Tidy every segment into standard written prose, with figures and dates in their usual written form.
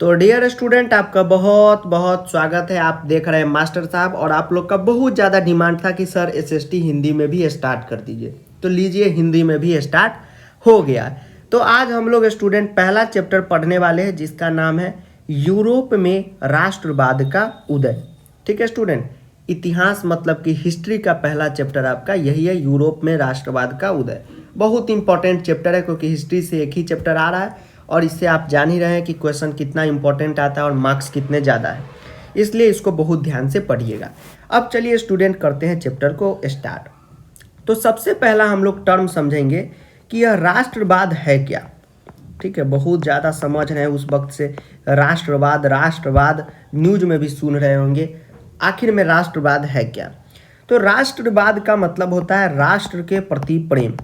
तो dear student, आपका बहुत बहुत स्वागत है। आप देख रहे हैं मास्टर साहब, और आप लोग का बहुत ज़्यादा डिमांड था कि सर एसएसटी हिंदी में भी स्टार्ट कर दीजिए। तो लीजिए, हिंदी में भी स्टार्ट हो गया। तो आज हम लोग स्टूडेंट पहला चैप्टर पढ़ने वाले हैं, जिसका नाम है यूरोप में राष्ट्रवाद का उदय। ठीक है स्टूडेंट, इतिहास मतलब कि हिस्ट्री का पहला चैप्टर आपका यही है, यूरोप में राष्ट्रवाद का उदय। बहुत इंपॉर्टेंट चैप्टर है, क्योंकि हिस्ट्री से एक ही चैप्टर आ रहा है और इससे आप जान ही रहे हैं कि क्वेश्चन कितना इंपॉर्टेंट आता है और मार्क्स कितने ज़्यादा है, इसलिए इसको बहुत ध्यान से पढ़िएगा। अब चलिए स्टूडेंट, करते हैं चैप्टर को स्टार्ट। तो सबसे पहला हम लोग टर्म समझेंगे कि यह राष्ट्रवाद है क्या। ठीक है, बहुत ज़्यादा समझ रहे हैं उस वक्त से राष्ट्रवाद राष्ट्रवाद, न्यूज में भी सुन रहे होंगे। आखिर में राष्ट्रवाद है क्या? तो राष्ट्रवाद का मतलब होता है राष्ट्र के प्रति प्रेम।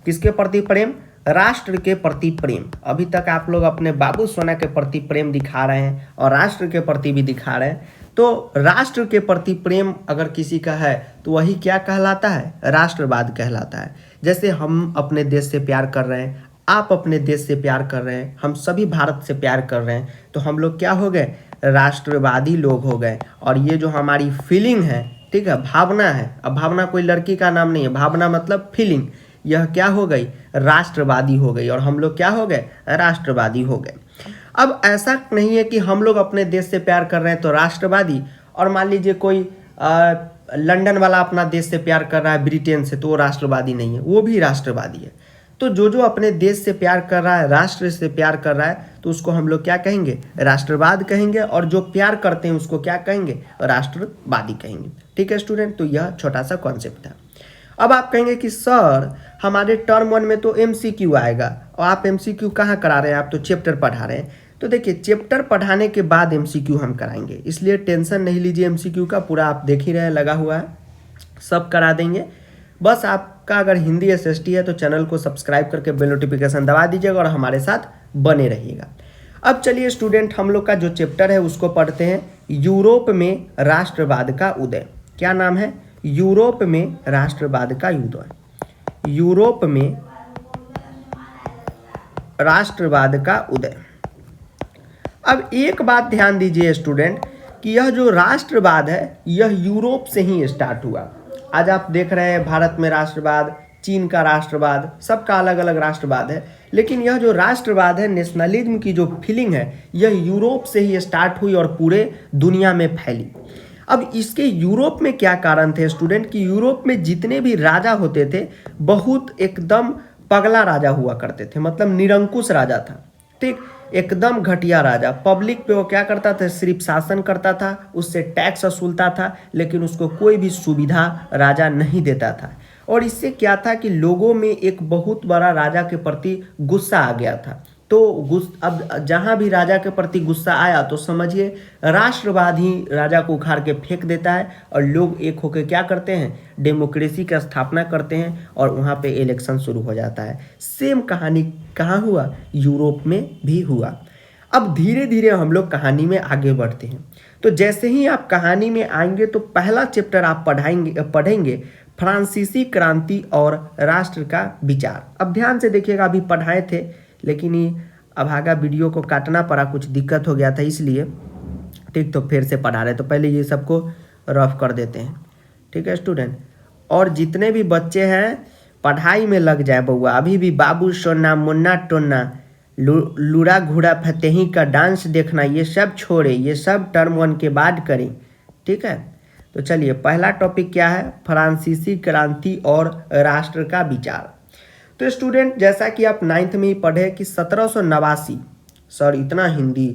किसके प्रति प्रेम? राष्ट्र के प्रति प्रेम। अभी तक आप लोग अपने बाबू सोना के प्रति प्रेम दिखा रहे हैं और राष्ट्र के प्रति भी दिखा रहे हैं। तो राष्ट्र के प्रति प्रेम अगर किसी का है तो वही क्या कहलाता है? राष्ट्रवाद कहलाता है। जैसे हम अपने देश से प्यार कर रहे हैं, आप अपने देश से प्यार कर रहे हैं, हम सभी भारत से प्यार कर रहे हैं, तो हम लोग क्या हो गए? राष्ट्रवादी लोग हो गए। और ये जो हमारी फीलिंग है, ठीक है, भावना है। अब भावना कोई लड़की का नाम नहीं है, भावना मतलब फीलिंग। यह क्या हो गई? राष्ट्रवादी हो गई, और हम लोग क्या हो गए? राष्ट्रवादी हो गए। अब ऐसा नहीं है कि हम लोग अपने देश से प्यार कर रहे हैं तो राष्ट्रवादी, और मान लीजिए कोई लंदन वाला अपना देश से प्यार कर रहा है, ब्रिटेन से, तो वो राष्ट्रवादी नहीं है, वो भी राष्ट्रवादी है। तो जो अपने देश से प्यार कर रहा है, राष्ट्र से प्यार कर रहा है, तो उसको हम लोग क्या कहेंगे? राष्ट्रवाद कहेंगे। और जो प्यार करते हैं उसको क्या कहेंगे? राष्ट्रवादी कहेंगे। ठीक है स्टूडेंट, तो यह छोटा सा कॉन्सेप्ट था। अब आप कहेंगे कि सर हमारे टर्म 1 में तो एमसीक्यू आएगा, और आप एमसीक्यू कहाँ करा रहे हैं? आप तो चैप्टर पढ़ा रहे हैं। तो देखिए, चैप्टर पढ़ाने के बाद एमसीक्यू हम कराएंगे, इसलिए टेंशन नहीं लीजिए। एमसीक्यू का पूरा आप देख ही रहे हैं, लगा हुआ है, सब करा देंगे। बस आपका अगर हिंदी एसएसटी है तो चैनल को सब्सक्राइब करके बेल नोटिफिकेशन दबा दीजिएगा और हमारे साथ बने रहिएगा। अब चलिए स्टूडेंट, हम लोग का जो चैप्टर है उसको पढ़ते हैं, यूरोप में राष्ट्रवाद का उदय। क्या नाम है? यूरोप में राष्ट्रवाद का उदय। यूरोप में राष्ट्रवाद का उदय। अब एक बात ध्यान दीजिए स्टूडेंट, कि यह जो राष्ट्रवाद है यह यूरोप से ही स्टार्ट हुआ। आज आप देख रहे हैं भारत में राष्ट्रवाद, चीन का राष्ट्रवाद, सबका अलग अलग राष्ट्रवाद है, लेकिन यह जो राष्ट्रवाद है, नेशनलिज्म की जो फीलिंग है, यह यूरोप से ही स्टार्ट हुई और पूरे दुनिया में फैली। अब इसके यूरोप में क्या कारण थे स्टूडेंट? कि यूरोप में जितने भी राजा होते थे, बहुत एकदम पगला राजा हुआ करते थे, मतलब निरंकुश राजा था। ठीक, एकदम घटिया राजा। पब्लिक पे वो क्या करता था? सिर्फ शासन करता था, उससे टैक्स वसूलता था, लेकिन उसको कोई भी सुविधा राजा नहीं देता था। और इससे क्या था कि लोगों में एक बहुत बड़ा राजा के प्रति गुस्सा आ गया था। तो अब जहाँ भी राजा के प्रति गुस्सा आया तो समझिए राष्ट्रवाद ही राजा को उखाड़ के फेंक देता है, और लोग एक होकर क्या करते हैं? डेमोक्रेसी की स्थापना करते हैं, और वहाँ पे इलेक्शन शुरू हो जाता है। सेम कहानी कहाँ हुआ? यूरोप में भी हुआ। अब धीरे धीरे हम लोग कहानी में आगे बढ़ते हैं। तो जैसे ही आप कहानी में आएंगे तो पहला चैप्टर आप पढ़ेंगे फ्रांसीसी क्रांति और राष्ट्र का विचार। अब ध्यान से देखिएगा, अभी पढ़ाए थे लेकिन ये अभागा वीडियो को काटना पड़ा, कुछ दिक्कत हो गया था इसलिए। ठीक, तो फिर से पढ़ा रहे, तो पहले ये सबको रफ कर देते हैं। ठीक है स्टूडेंट, और जितने भी बच्चे हैं पढ़ाई में लग जाए बउआ। अभी भी बाबू सोना, मुन्ना टोन्ना, लूड़ा घोड़ा फतेही का डांस देखना, ये सब छोड़े, ये सब टर्म 1 के बाद करें। ठीक है, तो चलिए पहला टॉपिक क्या है? फ्रांसीसी क्रांति और राष्ट्र का विचार। तो स्टूडेंट, जैसा कि आप 9th में ही पढ़े कि 1789, सर इतना हिंदी,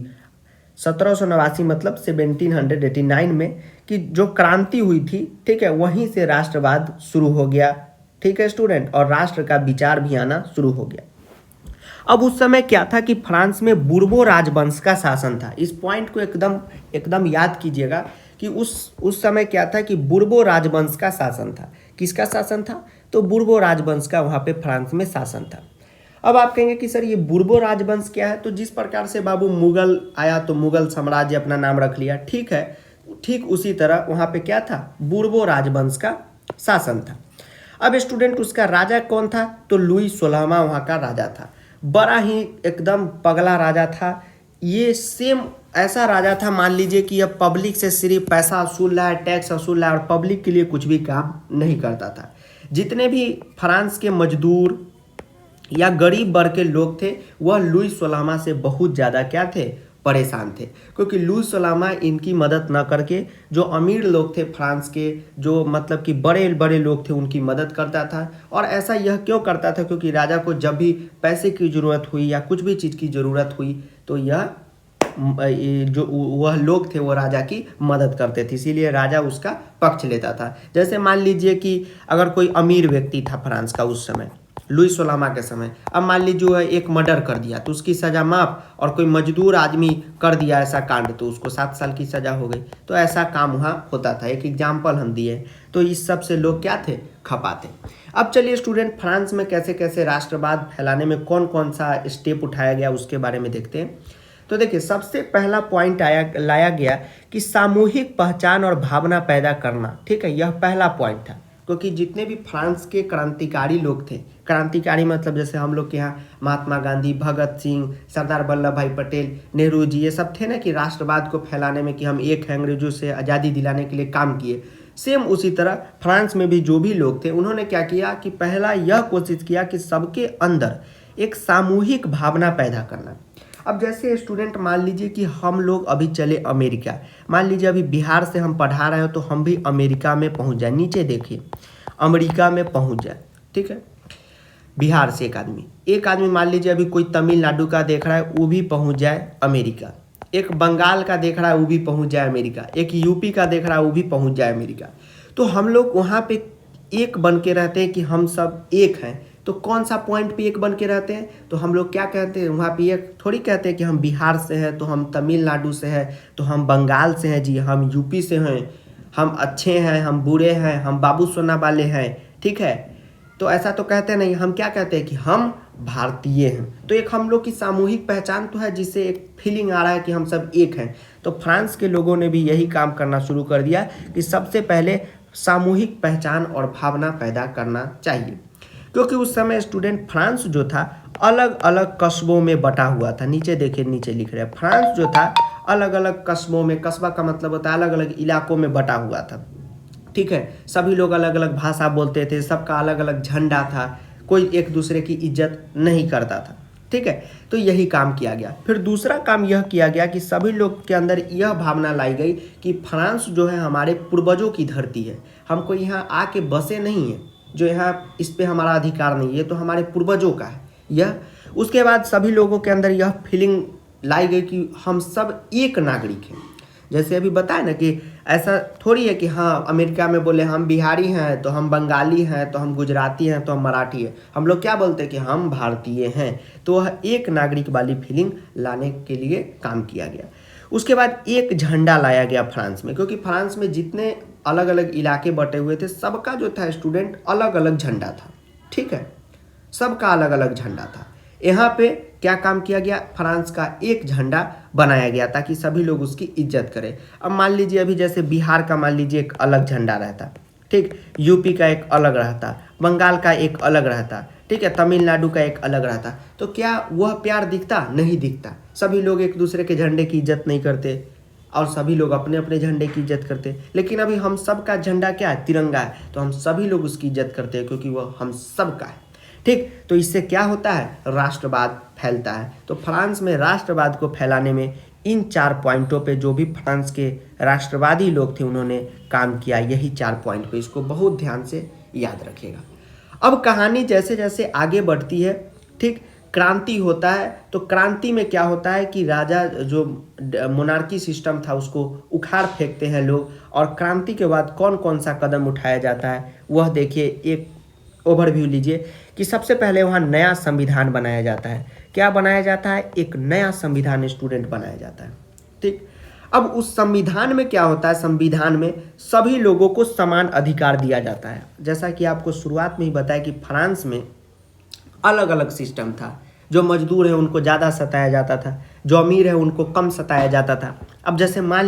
1789 मतलब 1789 में कि जो क्रांति हुई थी, ठीक है, वहीं से राष्ट्रवाद शुरू हो गया। ठीक है स्टूडेंट, और राष्ट्र का विचार भी आना शुरू हो गया। अब उस समय क्या था कि फ्रांस में बुर्बो राजवंश का शासन था। इस पॉइंट को एकदम याद कीजिएगा कि उस समय क्या था कि बुर्बो राजवंश का शासन था। किसका शासन था? तो बुर्बो राजवंश का वहाँ पे फ्रांस में शासन था। अब आप कहेंगे कि सर ये बुर्बो राजवंश क्या है? तो जिस प्रकार से बाबू मुगल आया तो मुगल साम्राज्य अपना नाम रख लिया, ठीक है, ठीक उसी तरह वहाँ पे क्या था? बुर्बो राजवंश का शासन था। अब स्टूडेंट, उसका राजा कौन था? तो लुई 16वां वहाँ का राजा था। बड़ा ही एकदम पगला राजा था, ये सेम ऐसा राजा था, मान लीजिए कि अब पब्लिक से सिर्फ पैसा वसूल रहा है, टैक्स वसूल रहा है और पब्लिक के लिए कुछ भी काम नहीं करता था। जितने भी फ्रांस के मजदूर या गरीब वर्ग के लोग थे वह लुई सोलामा से बहुत ज़्यादा क्या थे, परेशान थे, क्योंकि लुई सोलामा इनकी मदद न करके जो अमीर लोग थे फ्रांस के, जो मतलब कि बड़े बड़े लोग थे उनकी मदद करता था। और ऐसा यह क्यों करता था, क्योंकि राजा को जब भी पैसे की ज़रूरत हुई या कुछ भी चीज़ की ज़रूरत हुई तो यह जो वह लोग थे वो राजा की मदद करते थे, इसीलिए राजा उसका पक्ष लेता था। जैसे मान लीजिए कि अगर कोई अमीर व्यक्ति था फ्रांस का उस समय, लुई सोलामा के समय, अब मान लीजिए वो एक मर्डर कर दिया तो उसकी सज़ा माफ, और कोई मजदूर आदमी कर दिया ऐसा कांड तो उसको 7 साल की सज़ा हो गई। तो ऐसा काम वहाँ होता था, एक एग्जाम्पल हम दिए। तो इस सब से लोग क्या थे, खपाते। अब चलिए स्टूडेंट, फ्रांस में कैसे कैसे राष्ट्रवाद फैलाने में कौन कौन सा स्टेप उठाया गया उसके बारे में देखते हैं। तो देखिए, सबसे पहला पॉइंट लाया गया कि सामूहिक पहचान और भावना पैदा करना। ठीक है, यह पहला पॉइंट था, क्योंकि जितने भी फ्रांस के क्रांतिकारी लोग थे, क्रांतिकारी मतलब जैसे हम लोग के यहाँ महात्मा गांधी, भगत सिंह, सरदार वल्लभ भाई पटेल, नेहरू जी, ये सब थे ना कि राष्ट्रवाद को फैलाने में कि हम एक है, अंग्रेजों से आज़ादी दिलाने के लिए काम किए। सेम उसी तरह फ्रांस में भी जो भी लोग थे उन्होंने क्या किया कि पहला यह कोशिश किया कि सबके अंदर एक सामूहिक भावना पैदा करना। अब जैसे स्टूडेंट मान लीजिए कि हम लोग अभी चले अमेरिका, मान लीजिए अभी बिहार से हम पढ़ा रहे हो तो हम भी अमेरिका में पहुंच जाए, नीचे देखिए अमेरिका में पहुंच जाए। ठीक है, बिहार से एक आदमी मान लीजिए अभी कोई तमिलनाडु का देख रहा है वो भी पहुंच जाए अमेरिका, एक बंगाल का देख रहा है वो भी पहुंच जाए अमेरिका, एक यूपी का देख रहा है वो भी पहुंच जाए अमेरिका। तो हम लोग वहाँ पे एक बन के रहते हैं कि हम सब एक हैं। तो कौन सा पॉइंट पे एक बन के रहते हैं, तो हम लोग क्या कहते हैं वहाँ पे, एक थोड़ी कहते हैं कि हम बिहार से हैं तो हम तमिलनाडु से हैं तो हम बंगाल से हैं जी, हम यूपी से हैं, हम अच्छे हैं, हम बुरे हैं, हम बाबू सोना वाले हैं। ठीक है, तो ऐसा तो कहते नहीं, हम क्या कहते हैं कि हम भारतीय हैं। तो एक हम लोग की सामूहिक पहचान तो है, जिससे एक फीलिंग आ रहा है कि हम सब एक हैं। तो फ्रांस के लोगों ने भी यही काम करना शुरू कर दिया कि सबसे पहले सामूहिक पहचान और भावना पैदा करना चाहिए, क्योंकि उस समय स्टूडेंट फ्रांस जो था अलग अलग कस्बों में बटा हुआ था। नीचे देखिए, नीचे लिख रहे हैं फ्रांस जो था अलग अलग कस्बों में, कस्बा का मतलब होता है अलग अलग इलाकों में बटा हुआ था। ठीक है, सभी लोग अलग अलग भाषा बोलते थे, सबका अलग अलग झंडा था, कोई एक दूसरे की इज्जत नहीं करता था। ठीक है, तो यही काम किया गया। फिर दूसरा काम यह किया गया कि सभी लोग के अंदर यह भावना लाई गई कि फ्रांस जो है हमारे पूर्वजों की धरती है, हमको यहाँ आके बसे नहीं है, जो यहाँ इस पे हमारा अधिकार नहीं है, तो हमारे पूर्वजों का है यह। उसके बाद सभी लोगों के अंदर यह फीलिंग लाई गई कि हम सब एक नागरिक हैं। जैसे अभी बताया ना कि ऐसा थोड़ी है कि हाँ अमेरिका में बोले हम बिहारी हैं तो हम बंगाली हैं तो हम गुजराती हैं तो हम मराठी हैं, हम लोग क्या बोलते हैं कि हम भारतीय हैं। तो वह एक नागरिक वाली फीलिंग लाने के लिए काम किया गया। उसके बाद एक झंडा लाया गया फ्रांस में, क्योंकि फ्रांस में जितने अलग अलग इलाके बटे हुए थे सबका जो था स्टूडेंट अलग अलग झंडा था। ठीक है, सबका अलग अलग झंडा था। यहाँ पे क्या काम किया गया, फ्रांस का एक झंडा बनाया गया ताकि सभी लोग उसकी इज्जत करें। अब मान लीजिए अभी जैसे बिहार का मान लीजिए एक अलग झंडा रहता, ठीक, यूपी का एक अलग रहता, बंगाल का एक अलग रहता, ठीक है, तमिलनाडु का एक अलग रहता, तो क्या वह प्यार दिखता? नहीं दिखता। सभी लोग एक दूसरे के झंडे की इज्जत नहीं करते और सभी लोग अपने अपने झंडे की इज्जत करते। लेकिन अभी हम सब का झंडा क्या है, तिरंगा है, तो हम सभी लोग उसकी इज्जत करते हैं क्योंकि वह हम सब का है। ठीक, तो इससे क्या होता है, राष्ट्रवाद फैलता है। तो फ्रांस में राष्ट्रवाद को फैलाने में इन 4 पॉइंटों पे जो भी फ्रांस के राष्ट्रवादी लोग थे उन्होंने काम किया, यही 4 पॉइंट पे, इसको बहुत ध्यान से याद रखिएगा। अब कहानी जैसे जैसे आगे बढ़ती है, ठीक, क्रांति होता है, तो क्रांति में क्या होता है कि राजा जो मोनार्की सिस्टम था उसको उखाड़ फेंकते हैं लोग, और क्रांति के बाद कौन कौन सा कदम उठाया जाता है वह देखिए, एक ओवरव्यू लीजिए कि सबसे पहले वहाँ नया संविधान बनाया जाता है। क्या बनाया जाता है? एक नया संविधान स्टूडेंट बनाया जाता है। ठीक, अब उस संविधान में क्या होता है, संविधान में सभी लोगों को समान अधिकार दिया जाता है। जैसा कि आपको शुरुआत में ही बताया कि फ्रांस में अलग अलग सिस्टम था, जो मजदूर है उनको ज़्यादा सताया जाता था, जो अमीर है उनको कम सताया जाता था। अब जैसे मान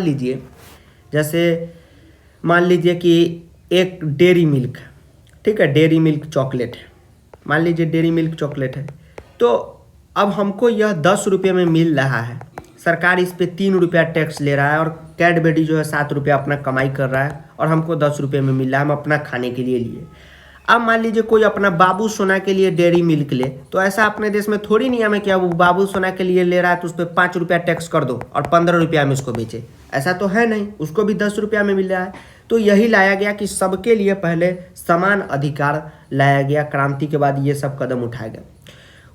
लीजिए कि एक डेयरी मिल्क, ठीक है, डेयरी मिल्क चॉकलेट है, मान लीजिए डेयरी मिल्क चॉकलेट है, तो अब हमको यह 10 रुपये में मिल रहा है, सरकार इस पे 3 रुपया टैक्स ले रहा है और कैडबरी जो है 7 रुपया अपना कमाई कर रहा है और हमको 10 रुपये में मिल रहा है, हम अपना खाने के लिए लिए। अब मान लीजिए कोई अपना बाबू सोना के लिए डेयरी मिल्क ले, तो ऐसा अपने देश में थोड़ी नियम है कि अब वो बाबू सोना के लिए ले रहा है तो उस पर 5 रुपया टैक्स कर दो और 15 रुपया में उसको बेचे, ऐसा तो है नहीं, उसको भी 10 रुपया में मिल रहा है। तो यही लाया गया कि सबके लिए पहले समान अधिकार लाया गया, क्रांति के बाद ये सब कदम उठाया गया।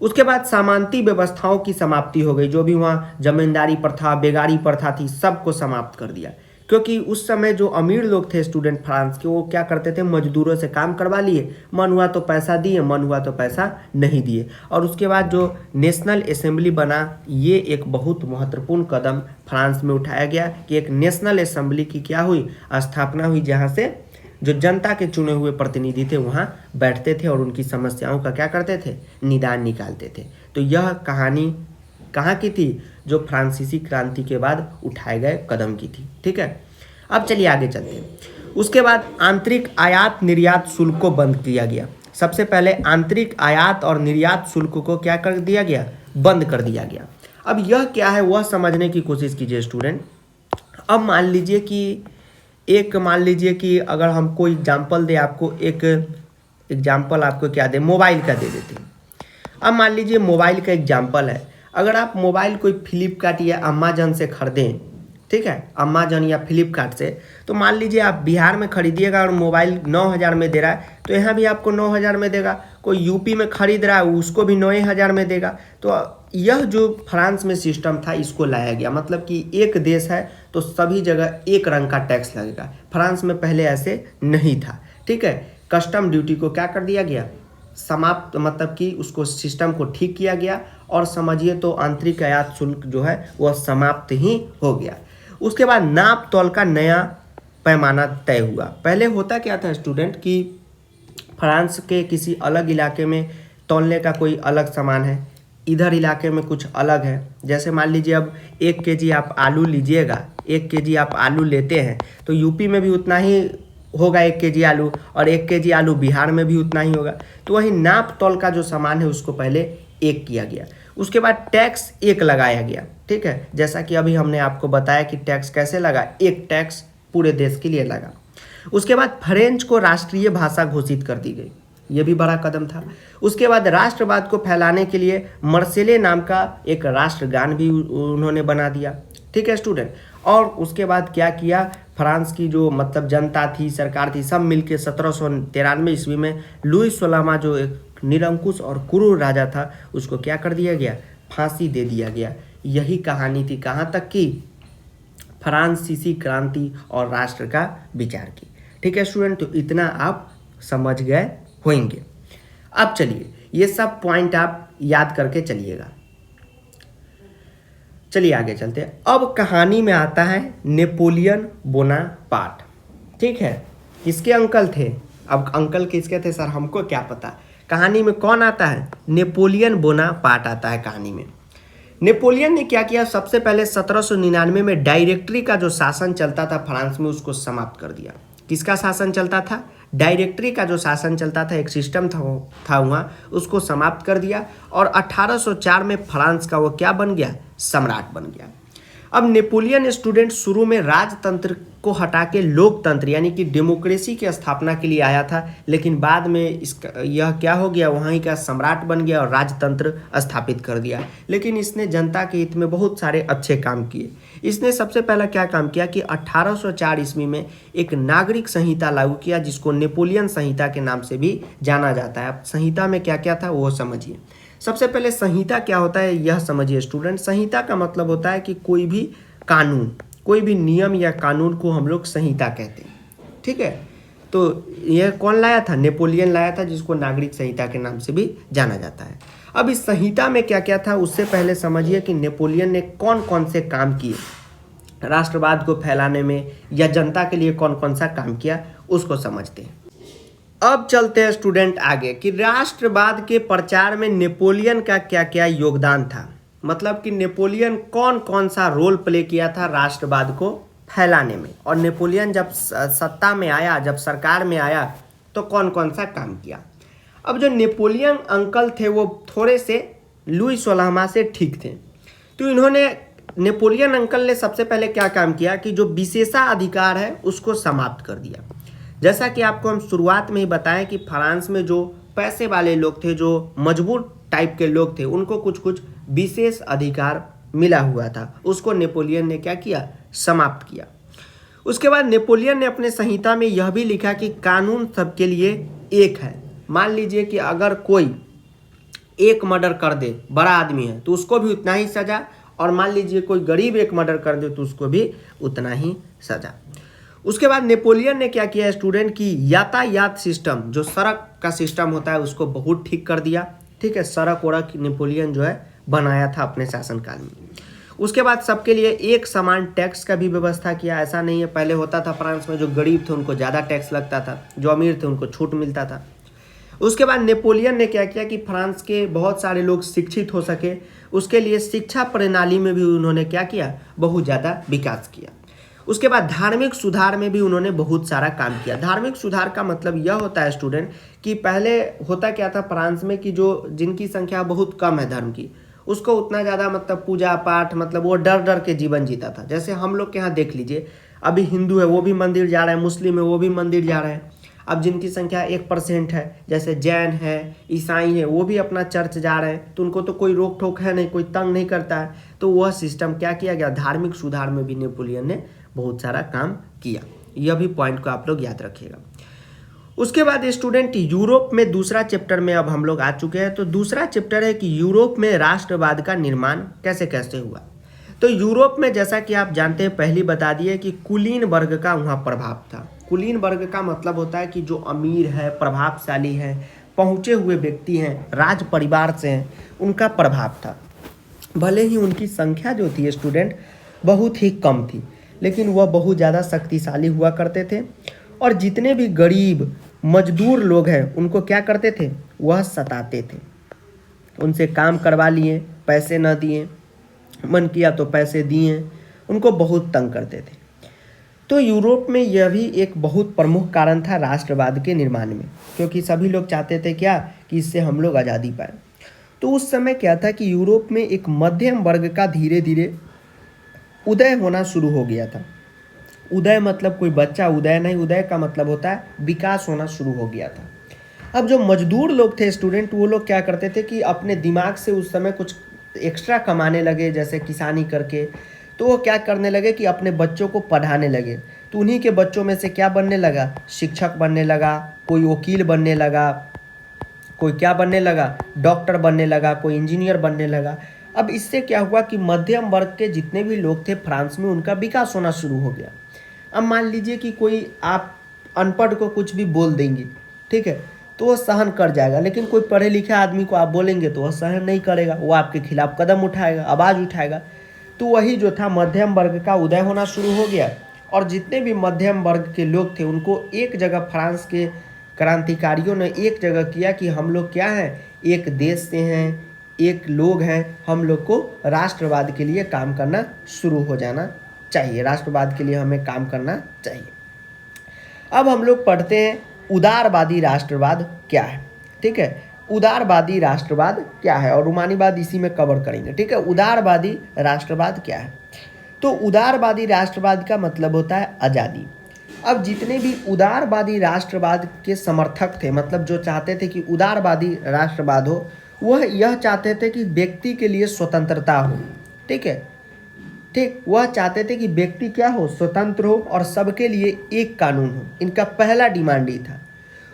उसके बाद सामंती व्यवस्थाओं की समाप्ति हो गई, जो भी वहाँ जमींदारी प्रथा, बेगारी प्रथा थी, सबको समाप्त कर दिया, क्योंकि उस समय जो अमीर लोग थे स्टूडेंट फ्रांस के, वो क्या करते थे, मजदूरों से काम करवा लिए, मन हुआ तो पैसा दिए, मन हुआ तो पैसा नहीं दिए। और उसके बाद जो नेशनल असेंबली बना, ये एक बहुत महत्वपूर्ण कदम फ्रांस में उठाया गया कि एक नेशनल असेंबली की क्या हुई, स्थापना हुई, जहाँ से जो जनता के चुने हुए प्रतिनिधि थे वहाँ बैठते थे और उनकी समस्याओं का क्या करते थे, निदान निकालते थे। तो यह कहानी कहाँ की थी, जो फ्रांसीसी क्रांति के बाद उठाए गए कदम की थी। ठीक है, अब चलिए आगे चलते हैं। उसके बाद आंतरिक आयात निर्यात शुल्क को बंद किया गया। सबसे पहले आंतरिक आयात और निर्यात शुल्क को क्या कर दिया गया, बंद कर दिया गया। अब यह क्या है वह समझने की कोशिश कीजिए स्टूडेंट। अब मान लीजिए कि अगर हम कोई एग्जाम्पल दे आपको, एक एग्जाम्पल आपको क्या दे, मोबाइल का दे देते हैं। अब मान लीजिए मोबाइल का एग्जाम्पल है, अगर आप मोबाइल कोई फ्लिपकार्ट या अमेजन से खरीदें, ठीक है, अमेजन या फ्लिपकार्ट से, तो मान लीजिए आप बिहार में खरीदिएगा और मोबाइल 9,000 में दे रहा है, तो यहाँ भी आपको 9,000 में देगा। कोई यूपी में खरीद रहा है, उसको भी 9,000 में देगा। तो यह जो फ्रांस में सिस्टम था, इसको लाया गया, मतलब कि एक देश है तो सभी जगह एक रंग का टैक्स लगेगा। फ्रांस में पहले ऐसे नहीं था। ठीक है, कस्टम ड्यूटी को क्या कर दिया गया, समाप्त, मतलब कि उसको सिस्टम को ठीक किया गया और समझिए तो आंतरिक आयात शुल्क जो है वह समाप्त ही हो गया। उसके बाद नाप तौल का नया पैमाना तय हुआ। पहले होता क्या था स्टूडेंट कि फ्रांस के किसी अलग इलाके में तौलने का कोई अलग सामान है, इधर इलाके में कुछ अलग है। जैसे मान लीजिए अब 1 केजी आप आलू लीजिएगा, 1 केजी आप आलू लेते हैं तो यूपी में भी उतना ही होगा 1 केजी आलू, और 1 केजी आलू बिहार में भी उतना ही होगा। तो वही नाप तौल का जो सामान है उसको पहले 1 किया गया। उसके बाद टैक्स 1 लगाया गया। ठीक है, जैसा कि अभी हमने आपको बताया कि टैक्स कैसे लगा, 1 टैक्स पूरे देश के लिए लगा। उसके बाद फ्रेंच को राष्ट्रीय भाषा घोषित कर दी गई, ये भी बड़ा कदम था। उसके बाद राष्ट्रवाद को फैलाने के लिए मर्सेले नाम का एक राष्ट्रगान भी उन्होंने बना दिया। ठीक है स्टूडेंट, और उसके बाद क्या किया, फ्रांस की जो मतलब जनता थी, सरकार थी, सब मिलके 1793 ईस्वी में लुई 16वां जो एक निरंकुश और क्रूर राजा था, उसको क्या कर दिया गया, फांसी दे दिया गया। यही कहानी थी कहाँ तक की, फ्रांसीसी क्रांति और राष्ट्र का विचार की। ठीक है स्टूडेंट, तो इतना आप समझ गए होंगे। अब चलिए ये सब पॉइंट आप याद करके चलिएगा। चलिए आगे चलते हैं। अब कहानी में आता है नेपोलियन बोनापार्ट। ठीक है, किसके अंकल थे, अब अंकल किसके थे सर, हमको क्या पता। कहानी में कौन आता है, नेपोलियन बोनापार्ट आता है कहानी में। नेपोलियन ने क्या किया, सबसे पहले 1799 में डायरेक्टरी का जो शासन चलता था फ्रांस में, उसको समाप्त कर दिया। किसका शासन चलता था, डायरेक्टरी का जो शासन चलता था, एक सिस्टम था वहाँ, उसको समाप्त कर दिया। और 1804 में फ्रांस का वो क्या बन गया, सम्राट बन गया। अब नेपोलियन स्टूडेंट शुरू में राजतंत्र को हटा के लोकतंत्र यानी कि डेमोक्रेसी की स्थापना के लिए आया था, लेकिन बाद में इसका यह क्या हो गया, वहीं का सम्राट बन गया और राजतंत्र स्थापित कर दिया। लेकिन इसने जनता के हित में बहुत सारे अच्छे काम किए। इसने सबसे पहला क्या काम किया कि 1804 ईस्वी में एक नागरिक संहिता लागू किया, जिसको नेपोलियन संहिता के नाम से भी जाना जाता है। अब संहिता में क्या क्या था वो समझिए। सबसे पहले संहिता क्या होता है यह समझिए स्टूडेंट। संहिता का मतलब होता है कि कोई भी कानून, कोई भी नियम या कानून को हम लोग संहिता कहते हैं। ठीक है, तो यह कौन लाया था, नेपोलियन लाया था, जिसको नागरिक संहिता के नाम से भी जाना जाता है। अब इस संहिता में क्या क्या था उससे पहले समझिए कि नेपोलियन ने कौन कौन से काम किए राष्ट्रवाद को फैलाने में, या जनता के लिए कौन कौन सा काम किया, उसको समझते हैं। अब चलते हैं स्टूडेंट आगे कि राष्ट्रवाद के प्रचार में नेपोलियन का क्या क्या योगदान था, मतलब कि नेपोलियन कौन कौन सा रोल प्ले किया था राष्ट्रवाद को फैलाने में। और नेपोलियन जब सत्ता में आया, जब सरकार में आया, तो कौन कौन सा काम किया। अब जो नेपोलियन अंकल थे वो थोड़े से लुई 16वां से ठीक थे, तो इन्होंने नेपोलियन अंकल ने सबसे पहले क्या काम किया कि जो विशेषाधिकार है उसको समाप्त कर दिया। जैसा कि आपको हम शुरुआत में ही बताएं कि फ्रांस में जो पैसे वाले लोग थे, जो मजबूर टाइप के लोग थे, उनको कुछ कुछ विशेष अधिकार मिला हुआ था, उसको नेपोलियन ने क्या किया, समाप्त किया। उसके बाद नेपोलियन ने अपने संहिता में यह भी लिखा कि कानून सबके लिए एक है। मान लीजिए कि अगर कोई एक मर्डर कर दे, बड़ा आदमी है, तो उसको भी उतना ही सजा, और मान लीजिए कोई गरीब एक मर्डर कर दे तो उसको भी उतना ही सजा। उसके बाद नेपोलियन ने क्या किया स्टूडेंट की यातायात सिस्टम, जो सड़क का सिस्टम होता है, उसको बहुत ठीक कर दिया। ठीक है, सड़क वड़क नेपोलियन जो है बनाया था अपने शासनकाल में। उसके बाद सबके लिए एक समान टैक्स का भी व्यवस्था किया। ऐसा नहीं है, पहले होता था फ्रांस में जो गरीब थे उनको ज़्यादा टैक्स लगता था, जो अमीर थे उनको छूट मिलता था। उसके बाद नेपोलियन ने क्या किया कि फ्रांस के बहुत सारे लोग शिक्षित हो सके, उसके लिए शिक्षा प्रणाली में भी उन्होंने क्या किया, बहुत ज़्यादा विकास किया। उसके बाद धार्मिक सुधार में भी उन्होंने बहुत सारा काम किया। धार्मिक सुधार का मतलब यह होता है स्टूडेंट कि पहले होता क्या था फ्रांस में कि जो जिनकी संख्या बहुत कम है धर्म की, उसको उतना ज़्यादा मतलब पूजा पाठ, मतलब वो डर डर के जीवन जीता था। जैसे हम लोग के यहाँ देख लीजिए, अभी हिंदू है वो भी मंदिर जा रहा है, मुस्लिम है वो भी मंदिर जा रहे हैं। अब जिनकी संख्या 1% है, जैसे जैन है, ईसाई है, वो भी अपना चर्च जा रहे हैं, तो उनको तो कोई रोक टोक है नहीं, कोई तंग नहीं करता है। तो वह सिस्टम क्या किया गया, धार्मिक सुधार में भी नेपोलियन ने बहुत सारा काम किया। यह भी पॉइंट को आप लोग याद रखिएगा। उसके बाद स्टूडेंट यूरोप में दूसरा चैप्टर में अब हम लोग आ चुके हैं। तो दूसरा चैप्टर है कि यूरोप में राष्ट्रवाद का निर्माण कैसे कैसे हुआ। तो यूरोप में जैसा कि आप जानते हैं, पहले बता दिए कि कुलीन वर्ग का वहाँ प्रभाव था। कुलीन वर्ग का मतलब होता है कि जो अमीर है, प्रभावशाली है, पहुँचे हुए व्यक्ति हैं, राज परिवार से हैं, उनका प्रभाव था। भले ही उनकी संख्या जो थी स्टूडेंट बहुत ही कम थी, लेकिन वह बहुत ज़्यादा शक्तिशाली हुआ करते थे। और जितने भी गरीब मजदूर लोग हैं उनको क्या करते थे, वह सताते थे। उनसे काम करवा लिए, पैसे न दिए, मन किया तो पैसे दिए, उनको बहुत तंग करते थे। तो यूरोप में यह भी एक बहुत प्रमुख कारण था राष्ट्रवाद के निर्माण में, क्योंकि सभी लोग चाहते थे क्या कि इससे हम लोग आज़ादी पाएँ। तो उस समय क्या था कि यूरोप में एक मध्यम वर्ग का धीरे धीरे उदय होना शुरू हो गया था। उदय मतलब कोई बच्चा उदय नहीं, उदय का मतलब होता है विकास होना शुरू हो गया था। अब जो मजदूर लोग थे स्टूडेंट, वो लोग क्या करते थे कि अपने दिमाग से उस समय कुछ एक्स्ट्रा कमाने लगे, जैसे किसानी करके। तो वो क्या करने लगे कि अपने बच्चों को पढ़ाने लगे। तो उन्हीं के बच्चों में से क्या बनने लगा, शिक्षक बनने लगा, कोई वकील बनने लगा, कोई क्या बनने लगा, डॉक्टर बनने लगा, कोई इंजीनियर बनने लगा। अब इससे क्या हुआ कि मध्यम वर्ग के जितने भी लोग थे फ्रांस में, उनका विकास होना शुरू हो गया। अब मान लीजिए कि कोई आप अनपढ़ को कुछ भी बोल देंगे, ठीक है, तो वह सहन कर जाएगा, लेकिन कोई पढ़े लिखे आदमी को आप बोलेंगे तो वह सहन नहीं करेगा, वो आपके खिलाफ कदम उठाएगा, आवाज़ उठाएगा। तो वही जो था मध्यम वर्ग का उदय होना शुरू हो गया। और जितने भी मध्यम वर्ग के लोग थे उनको एक जगह फ्रांस के क्रांतिकारियों ने एक जगह किया कि हम लोग क्या हैं, एक देश से हैं, एक लोग हैं, हम लोग को राष्ट्रवाद के लिए काम करना शुरू हो जाना चाहिए, राष्ट्रवाद के लिए हमें काम करना चाहिए। अब हम लोग पढ़ते हैं उदारवादी राष्ट्रवाद क्या है। ठीक है, उदारवादी राष्ट्रवाद क्या है, और रूमानीवाद इसी में कवर करेंगे। ठीक है, उदारवादी राष्ट्रवाद क्या है। तो उदारवादी राष्ट्रवाद का मतलब होता है आज़ादी। अब जितने भी उदारवादी राष्ट्रवाद के समर्थक थे, मतलब जो चाहते थे कि उदारवादी राष्ट्रवाद हो, वह यह चाहते थे कि व्यक्ति के लिए स्वतंत्रता हो। ठीक है, ठीक, वह चाहते थे कि व्यक्ति क्या हो, स्वतंत्र हो, और सबके लिए एक कानून हो। इनका पहला डिमांड ये था।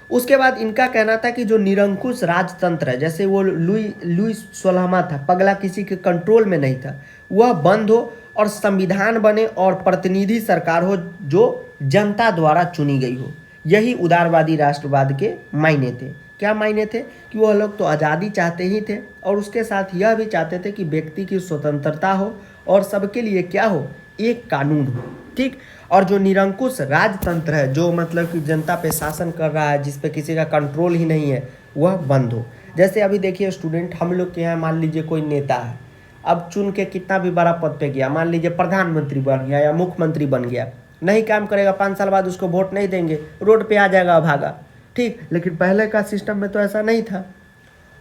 उसके बाद इनका कहना था कि जो निरंकुश राजतंत्र है, जैसे वो लुई 16वां था, पगला किसी के कंट्रोल में नहीं था, वह बंद हो और संविधान बने और प्रतिनिधि सरकार हो जो जनता द्वारा चुनी गई हो। यही उदारवादी राष्ट्रवाद के मायने थे। क्या मायने थे कि वह लोग तो आज़ादी चाहते ही थे, और उसके साथ यह भी चाहते थे कि व्यक्ति की स्वतंत्रता हो और सबके लिए क्या हो, एक कानून हो। ठीक, और जो निरंकुश राजतंत्र है, जो मतलब कि जनता पे शासन कर रहा है, जिस पे किसी का कंट्रोल ही नहीं है, वह बंद हो। जैसे अभी देखिए स्टूडेंट, हम लोग के यहाँ मान लीजिए कोई नेता है, अब चुन के कितना भी बड़ा पद पे गया, मान लीजिए प्रधानमंत्री बन गया या मुख्यमंत्री बन गया, नहीं काम करेगा, 5 साल बाद उसको वोट नहीं देंगे, रोड पे आ जाएगा, भागा। ठीक, लेकिन पहले का सिस्टम में तो ऐसा नहीं था।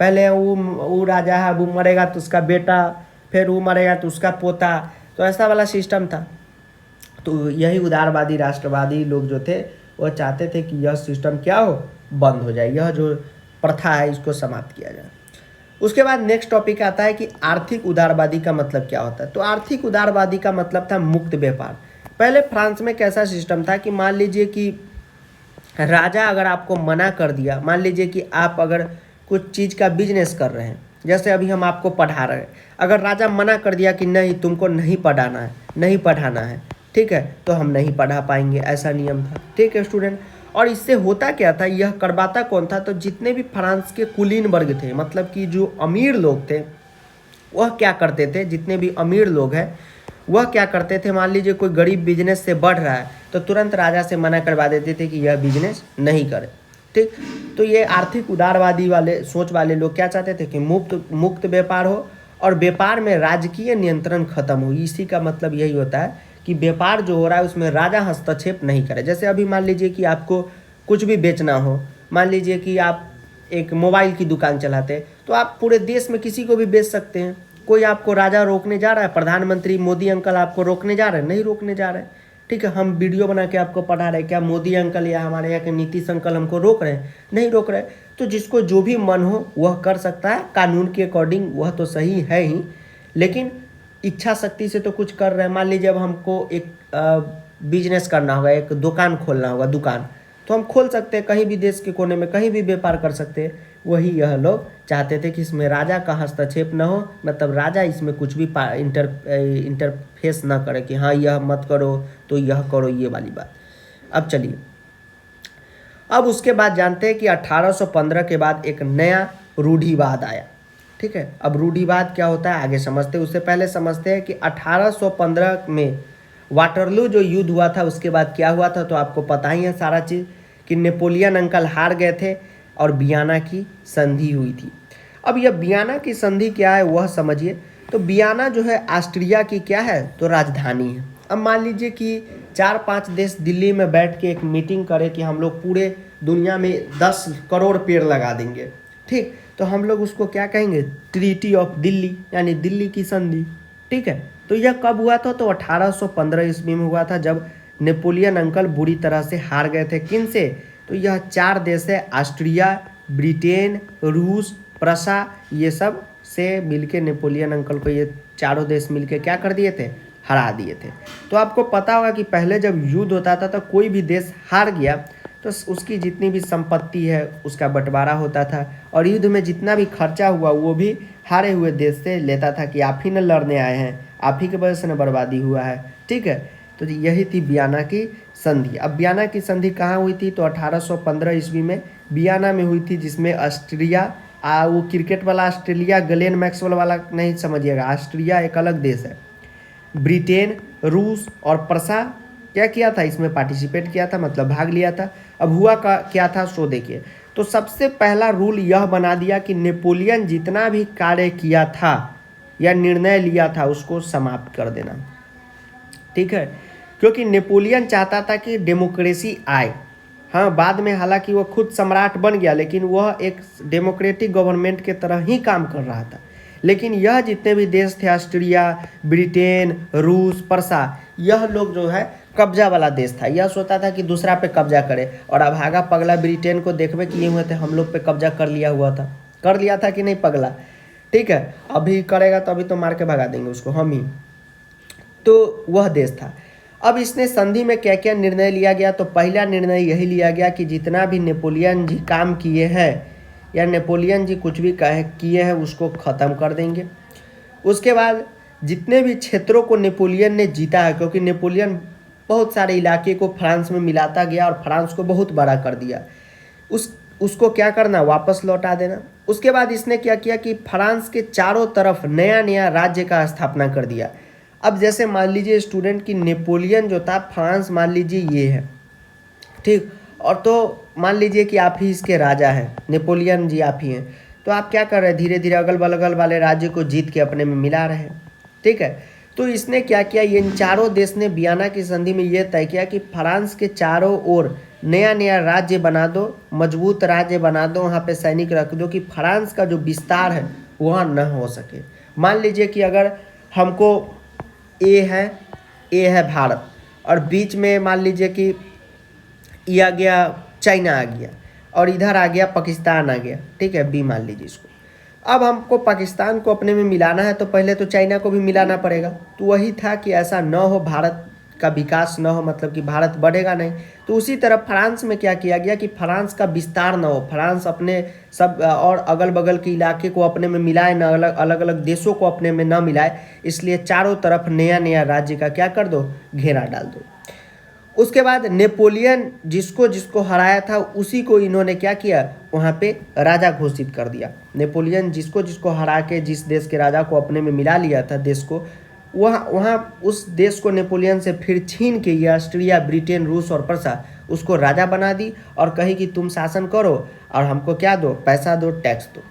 पहले वो राजा है, वो मरेगा तो उसका बेटा, फिर वो मरेगा तो उसका पोता, तो ऐसा वाला सिस्टम था। तो यही उदारवादी राष्ट्रवादी लोग जो थे वह चाहते थे कि यह सिस्टम क्या हो, बंद हो जाए, यह जो प्रथा है इसको समाप्त किया जाए। उसके बाद नेक्स्ट टॉपिक आता है कि आर्थिक उदारवादी का मतलब क्या होता है। तो आर्थिक उदारवादी का मतलब था मुक्त व्यापार। पहले फ्रांस में कैसा सिस्टम था कि मान लीजिए कि राजा अगर आपको मना कर दिया, मान लीजिए कि आप अगर कुछ चीज़ का बिजनेस कर रहे हैं, जैसे अभी हम आपको पढ़ा रहे हैं, अगर राजा मना कर दिया कि नहीं तुमको नहीं पढ़ाना है, नहीं पढ़ाना है, ठीक है, तो हम नहीं पढ़ा पाएंगे, ऐसा नियम था। ठीक है स्टूडेंट। और इससे होता क्या था, यह करवाता कौन था, तो जितने भी फ्रांस के कुलीन वर्ग थे, मतलब कि जो अमीर लोग थे, वह क्या करते थे, जितने भी अमीर लोग हैं वह क्या करते थे, मान लीजिए कोई गरीब बिजनेस से बढ़ रहा है तो तुरंत राजा से मना करवा देते थे कि यह बिजनेस नहीं करे। ठीक। तो ये आर्थिक उदारवादी वाले सोच वाले लोग क्या चाहते थे कि मुक्त व्यापार हो और व्यापार में राजकीय नियंत्रण खत्म हो। इसी का मतलब यही होता है कि व्यापार जो हो रहा है उसमें राजा हस्तक्षेप नहीं करे। जैसे अभी मान लीजिए कि आपको कुछ भी बेचना हो, मान लीजिए कि आप एक मोबाइल की दुकान चलाते हैं तो आप पूरे देश में किसी को भी बेच सकते हैं। कोई आपको राजा रोकने जा रहा है, प्रधानमंत्री मोदी अंकल आपको रोकने जा रहे हैं? नहीं रोकने जा रहे हैं। ठीक है, हम वीडियो बना के आपको पढ़ा रहे हैं, क्या मोदी अंकल या हमारे यहाँ के नीतीश अंकल हमको रोक रहे हैं? नहीं रोक रहे। तो जिसको जो भी मन हो वह कर सकता है, कानून के अकॉर्डिंग वह तो सही है ही, लेकिन इच्छा शक्ति से तो कुछ कर रहे हैं। मान लीजिए अब हमको एक बिजनेस करना होगा, एक दुकान खोलना होगा, दुकान तो हम खोल सकते हैं, कहीं भी देश के कोने में कहीं भी व्यापार कर सकते हैं। वही यह लोग चाहते थे कि इसमें राजा का हस्तक्षेप न हो, मतलब राजा इसमें कुछ भी इंटरफेस ना करे कि हाँ यह मत करो तो यह करो, ये वाली बात। अब चलिए, अब उसके बाद जानते हैं कि 1815 के बाद एक नया रूढ़िवाद आया। ठीक है, अब रूढ़िवाद क्या होता है आगे समझते हैं। उससे पहले समझते हैं कि 1815 में वाटरलू जो युद्ध हुआ था उसके बाद क्या हुआ था, तो आपको पता ही है सारा चीज़ कि नेपोलियन अंकल हार गए थे और वियना की संधि हुई थी। अब यह वियना की संधि क्या है वह समझिए। तो वियना जो है ऑस्ट्रिया की क्या है, तो राजधानी है। अब मान लीजिए कि 4-5 देश दिल्ली में बैठ के एक मीटिंग करें कि हम लोग पूरे दुनिया में 10 करोड़ पेड़ लगा देंगे। ठीक, तो हम लोग उसको क्या कहेंगे, ट्रीटी ऑफ दिल्ली, यानी दिल्ली की संधि। ठीक है, तो यह कब हुआ था, तो 1815 ईस्वी में हुआ था, जब नेपोलियन अंकल बुरी तरह से हार गए थे। किन से, तो यह 4 देश है, ऑस्ट्रिया, ब्रिटेन, रूस, प्रसा, ये सब से मिलके नेपोलियन अंकल को ये चारों देश मिलके क्या कर दिए थे, हरा दिए थे। तो आपको पता होगा कि पहले जब युद्ध होता था तो कोई भी देश हार गया तो उसकी जितनी भी संपत्ति है उसका बंटवारा होता था, और युद्ध में जितना भी खर्चा हुआ वो भी हारे हुए देश से लेता था कि आप ही न लड़ने आए हैं, आप ही की वजह से न बर्बादी हुआ है। ठीक है, तो यही थी वियना की संधि। अब वियना की संधि कहाँ हुई थी, तो 1815 ईस्वी में वियना में हुई थी, जिसमें ऑस्ट्रिया, वो क्रिकेट वाला ऑस्ट्रेलिया, ग्लेन मैक्सवेल वाला नहीं समझिएगा, ऑस्ट्रिया एक अलग देश है, ब्रिटेन, रूस और प्रसा क्या किया था, इसमें पार्टिसिपेट किया था, मतलब भाग लिया था। अब हुआ क्या था सो देखिए। तो सबसे पहला रूल यह बना दिया कि नेपोलियन जितना भी कार्य किया था या निर्णय लिया था उसको समाप्त कर देना। ठीक है, क्योंकि नेपोलियन चाहता था कि डेमोक्रेसी आए। हाँ, बाद में हालांकि वह खुद सम्राट बन गया, लेकिन वह एक डेमोक्रेटिक गवर्नमेंट के तरह ही काम कर रहा था। लेकिन यह जितने भी देश थे, ऑस्ट्रिया, ब्रिटेन, रूस, प्रसा, यह लोग जो है कब्जा वाला देश था। यह सोचता था कि दूसरा पे कब्जा करे, और अभागा पगला ब्रिटेन को देखबे किए हुए थे, हम लोग पे कब्जा कर लिया हुआ था, कर लिया था कि नहीं पगला। ठीक है, अभी करेगा तो अभी तो मार के भगा देंगे उसको हम ही। तो वह देश था। अब इसने संधि में क्या क्या निर्णय लिया गया, तो पहला निर्णय यही लिया गया कि जितना भी नेपोलियन जी काम किए हैं या नेपोलियन जी कुछ भी किए हैं उसको ख़त्म कर देंगे। उसके बाद जितने भी क्षेत्रों को नेपोलियन ने जीता है, क्योंकि नेपोलियन बहुत सारे इलाके को फ्रांस में मिलाता गया और फ्रांस को बहुत बड़ा कर दिया, उसको क्या करना, वापस लौटा देना। उसके बाद इसने क्या किया कि फ्रांस के चारों तरफ नया नया राज्य का स्थापना कर दिया। अब जैसे मान लीजिए स्टूडेंट कि नेपोलियन जो था, फ्रांस मान लीजिए ये है, ठीक, और तो मान लीजिए कि आप ही इसके राजा हैं, नेपोलियन जी आप ही हैं, तो आप क्या कर रहे हैं, धीरे धीरे अगल बगल वाले राज्य को जीत के अपने में मिला रहे हैं। ठीक है, तो इसने क्या किया, इन चारों देश ने वियना की संधि में ये तय किया कि फ्रांस के चारों ओर नया नया राज्य बना दो, मजबूत राज्य बना दो, वहाँ पे सैनिक रख दो कि फ्रांस का जो विस्तार है वहाँ न हो सके। मान लीजिए कि अगर हमको ए है भारत, और बीच में मान लीजिए कि ये आ गया चाइना आ गया, और इधर आ गया पाकिस्तान आ गया, ठीक है, बी मान लीजिए इसको। अब हमको पाकिस्तान को अपने में मिलाना है तो पहले तो चाइना को भी मिलाना पड़ेगा। तो वही था कि ऐसा न हो, भारत का विकास न हो, मतलब कि भारत बढ़ेगा नहीं। तो उसी तरह फ्रांस में क्या किया गया कि फ्रांस का विस्तार न हो, फ्रांस अपने सब और अगल बगल के इलाके को अपने में मिलाए, न अलग अलग देशों को अपने में न मिलाए, इसलिए चारों तरफ नया नया राज्य का क्या कर दो, घेरा डाल दो। उसके बाद नेपोलियन जिसको जिसको हराया था उसी को इन्होंने क्या किया, वहाँ पे राजा घोषित कर दिया। नेपोलियन जिसको जिसको हरा के जिस देश के राजा को अपने में मिला लिया था देश को, वहाँ उस देश को नेपोलियन से फिर छीन के ये ऑस्ट्रिया, ब्रिटेन, रूस और प्रसा उसको राजा बना दी और कही कि तुम शासन करो और हमको क्या दो, पैसा दो, टैक्स दो।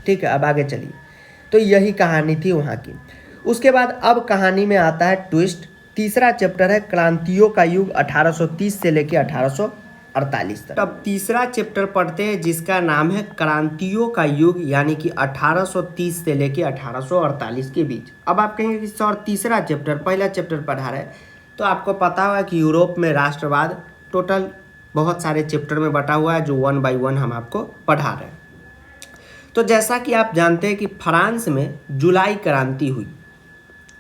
ठीक है, अब आगे चलिए। तो यही कहानी थी वहाँ की। उसके बाद अब कहानी में आता है ट्विस्ट। तीसरा चैप्टर है क्रांतियों का युग 1830 से लेकर 1848 तक। अब तीसरा चैप्टर पढ़ते हैं जिसका नाम है क्रांतियों का युग, यानी कि 1830 से लेकर 1848 के बीच। अब आप कहेंगे कि सर तीसरा चैप्टर, पहला चैप्टर पढ़ा रहे, तो आपको पता होगा कि यूरोप में राष्ट्रवाद टोटल बहुत सारे चैप्टर में बटा हुआ है जो 1 बाय 1 हम आपको पढ़ा रहे हैं। तो जैसा कि आप जानते हैं कि फ्रांस में जुलाई क्रांति हुई,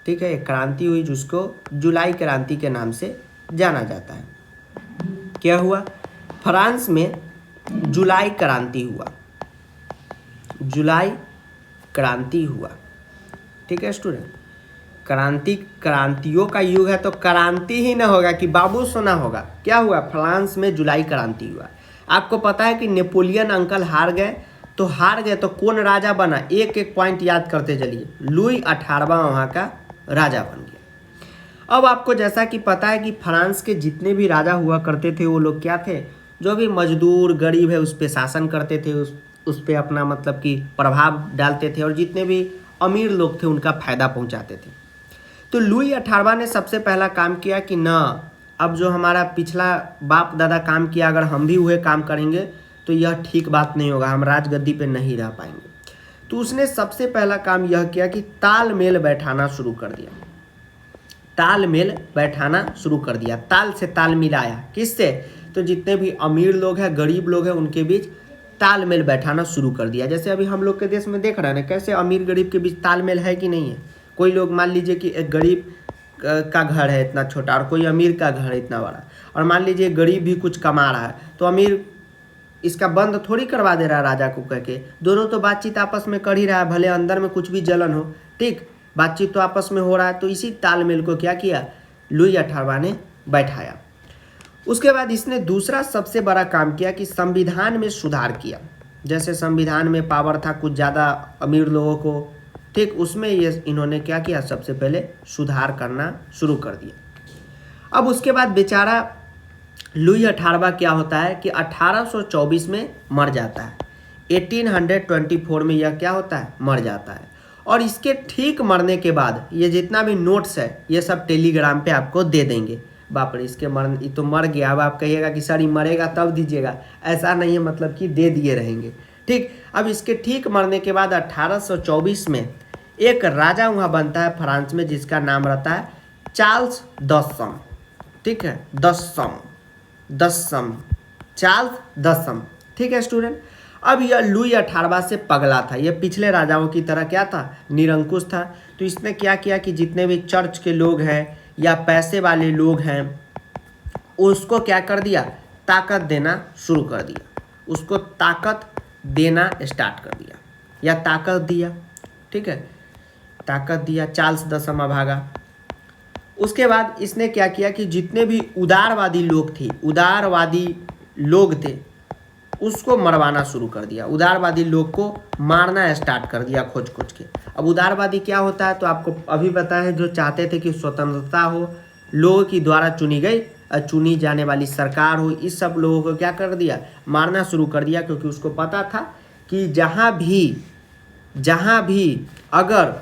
ठीक है, एक क्रांति हुई जिसको जुलाई क्रांति के नाम से जाना जाता है। क्या हुआ, फ्रांस में जुलाई क्रांति हुआ, जुलाई क्रांति हुआ, ठीक है स्टूडेंट। क्रांतियों का युग है तो क्रांति ही ना होगा कि बाबू सोना होगा। क्या हुआ, फ्रांस में जुलाई क्रांति हुआ। आपको पता है कि नेपोलियन अंकल हार गए तो कौन राजा बना, एक एक पॉइंट याद करते चलिए। लुई 18वां वहाँ का राजा बन गया। अब आपको जैसा कि पता है कि फ्रांस के जितने भी राजा हुआ करते थे वो लोग क्या थे, जो भी मजदूर गरीब है उस पर शासन करते थे, उस पर अपना मतलब कि प्रभाव डालते थे, और जितने भी अमीर लोग थे उनका फायदा पहुंचाते थे। तो लुई 18वां ने सबसे पहला काम किया कि ना, अब जो हमारा पिछला बाप दादा काम किया अगर हम भी वह काम करेंगे तो यह ठीक बात नहीं होगा, हम राजगद्दी पे नहीं रह पाएंगे। तो उसने सबसे पहला काम यह किया कि तालमेल बैठाना शुरू कर दिया। तालमेल बैठाना शुरू कर दिया, ताल से ताल मिलाया, किससे, तो जितने भी अमीर लोग हैं गरीब लोग हैं उनके बीच तालमेल बैठाना शुरू कर दिया। जैसे अभी हम लोग के देश में देख रहे हैं कैसे अमीर गरीब के बीच तालमेल है कि नहीं है। कोई लोग मान लीजिए कि एक गरीब का घर है इतना छोटा और कोई अमीर का घर है इतना बड़ा, और मान लीजिए गरीब भी कुछ कमा रहा है तो अमीर इसका बंद थोड़ी करवा दे रहा है राजा को कह के, दोनों तो बातचीत आपस में कर ही रहा है, भले अंदर में कुछ भी जलन हो, ठीक, बातचीत तो आपस में हो रहा है। तो इसी तालमेल को क्या किया, लुई 18वां ने बैठाया। उसके बाद इसने दूसरा सबसे बड़ा काम किया कि संविधान में सुधार किया। जैसे संविधान में पावर था कुछ ज़्यादा अमीर लोगों को, ठीक, उसमें ये इन्होंने क्या किया, सबसे पहले सुधार करना शुरू कर दिया। अब उसके बाद बेचारा लुई 18वां क्या होता है कि 1824 में मर जाता है। 1824 में यह क्या होता है, मर जाता है। और इसके ठीक मरने के बाद ये जितना भी नोट्स है ये सब टेलीग्राम पे आपको दे देंगे। बाप रे, इसके ये तो मर गया, अब आप कहिएगा कि सर ये मरेगा तब दीजिएगा, ऐसा नहीं है, मतलब कि दे दिए रहेंगे, ठीक। अब इसके ठीक मरने के बाद 1824 में एक राजा वहाँ बनता है फ्रांस में जिसका नाम रहता है चार्ल्स दसम, ठीक है, दसम, चार्ल्स दसम, ठीक है स्टूडेंट। अब यह लुई 18वां से पगला था, यह पिछले राजाओं की तरह क्या था, निरंकुश था। तो इसने क्या किया कि जितने भी चर्च के लोग हैं या पैसे वाले लोग हैं उसको क्या कर दिया, ताकत देना शुरू कर दिया, उसको ताकत देना स्टार्ट कर दिया या ताकत दिया, ठीक है, ताकत दिया। चार्ल्स दसम भागा। उसके बाद इसने क्या किया कि जितने भी उदारवादी लोग थे उसको मरवाना शुरू कर दिया, उदारवादी लोग को मारना स्टार्ट कर दिया खोज के। अब उदारवादी क्या होता है तो आपको अभी पता है, जो चाहते थे कि स्वतंत्रता हो, लोगों की द्वारा चुनी जाने वाली सरकार हो, इस सब लोगों को क्या कर दिया, मारना शुरू कर दिया। क्योंकि उसको पता था कि जहाँ भी अगर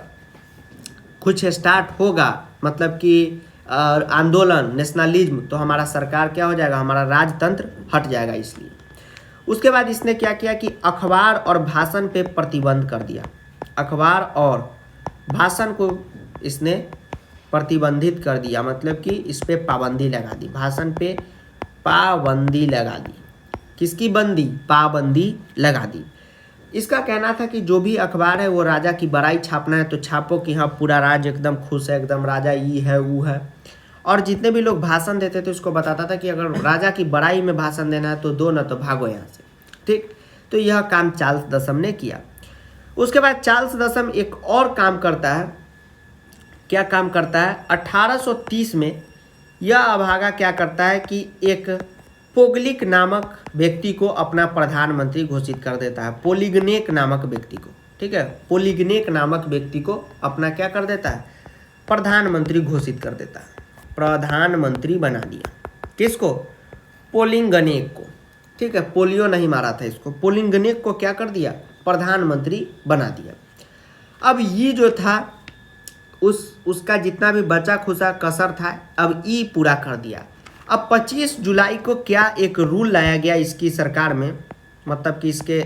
कुछ स्टार्ट होगा, मतलब कि आंदोलन, नेशनलिज्म, तो हमारा सरकार क्या हो जाएगा, हमारा राजतंत्र हट जाएगा। इसलिए उसके बाद इसने क्या किया कि अखबार और भाषण पे प्रतिबंध कर दिया। अखबार और भाषण को इसने प्रतिबंधित कर दिया, मतलब कि इस पे पाबंदी लगा दी, भाषण पे पाबंदी लगा दी। किसकी बंदी? पाबंदी लगा दी। इसका कहना था कि जो भी अखबार है वो राजा की बड़ाई छापना है तो छापो कि हाँ पूरा राज एकदम खुश है, एकदम राजा ये है वो है। और जितने भी लोग भाषण देते थे उसको बताता था कि अगर राजा की बड़ाई में भाषण देना है तो दो, न तो भागो यहाँ से। ठीक, तो यह काम चार्ल्स दशम ने किया। उसके बाद चार्ल्स दशम एक और काम करता है। क्या काम करता है? 1830 में यह अभागा क्या करता है कि एक पोगलिक नामक व्यक्ति को अपना प्रधानमंत्री घोषित कर देता है। पोलिगनेक नामक व्यक्ति को, ठीक है, पोलिगनेक नामक व्यक्ति को अपना क्या कर देता है? प्रधानमंत्री घोषित कर देता है, प्रधानमंत्री बना दिया। किसको? पोलिंगनेक को। ठीक है, पोलियो नहीं मारा था इसको, पोलिंगनेक को क्या कर दिया? प्रधानमंत्री बना दिया। अब ये जो था उसका जितना भी बचा खुचा कसर था अब ई पूरा कर दिया। अब 25 जुलाई को क्या एक रूल लाया गया इसकी सरकार में, मतलब कि इसके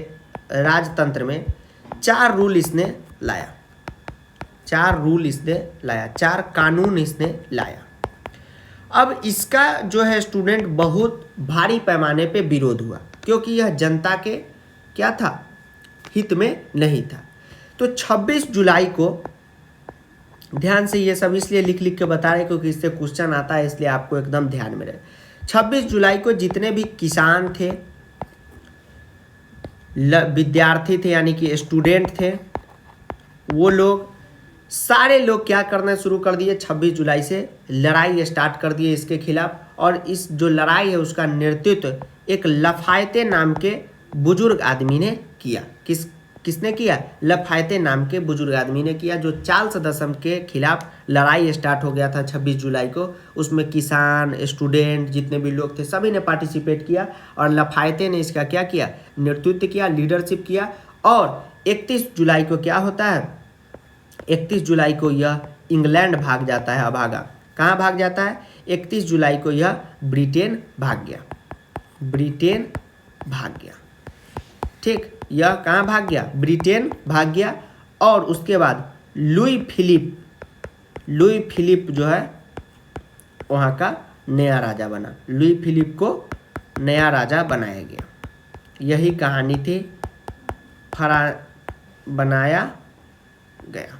राजतंत्र में 4 रूल इसने लाया, 4 रूल इसने लाया, 4 कानून इसने लाया। अब इसका जो है स्टूडेंट बहुत भारी पैमाने पे विरोध हुआ क्योंकि यह जनता के क्या था? हित में नहीं था। तो 26 जुलाई को, ध्यान से ये सब इसलिए लिख लिख के बता रहे क्योंकि इससे क्वेश्चन आता है, इसलिए आपको एकदम ध्यान में रहे। 26 जुलाई को जितने भी किसान थे, विद्यार्थी थे यानी कि स्टूडेंट थे, वो लोग सारे लोग क्या करना शुरू कर दिए? 26 जुलाई से लड़ाई स्टार्ट कर दिए इसके खिलाफ। और इस जो लड़ाई है उसका नेतृत्व एक लफायते नाम के बुजुर्ग आदमी ने किया। किसने किया? लफायते नाम के बुजुर्ग आदमी ने किया। जो चार्ल्स दशम के खिलाफ लड़ाई स्टार्ट हो गया था 26 जुलाई को, उसमें किसान, स्टूडेंट, जितने भी लोग थे सभी ने पार्टिसिपेट किया और लफायते ने इसका क्या किया? नेतृत्व किया, लीडरशिप किया। और 31 जुलाई को क्या होता है? 31 जुलाई को यह इंग्लैंड भाग जाता है अभागा। कहाँ भाग जाता है? 31 जुलाई को यह ब्रिटेन भाग गया, ब्रिटेन भाग गया। ठीक, यह कहाँ भाग गया? ब्रिटेन भाग गया। और उसके बाद लुई फिलिप जो है वहाँ का नया राजा बना। लुई फिलिप को नया राजा बनाया गया। यही कहानी थी, बनाया गया,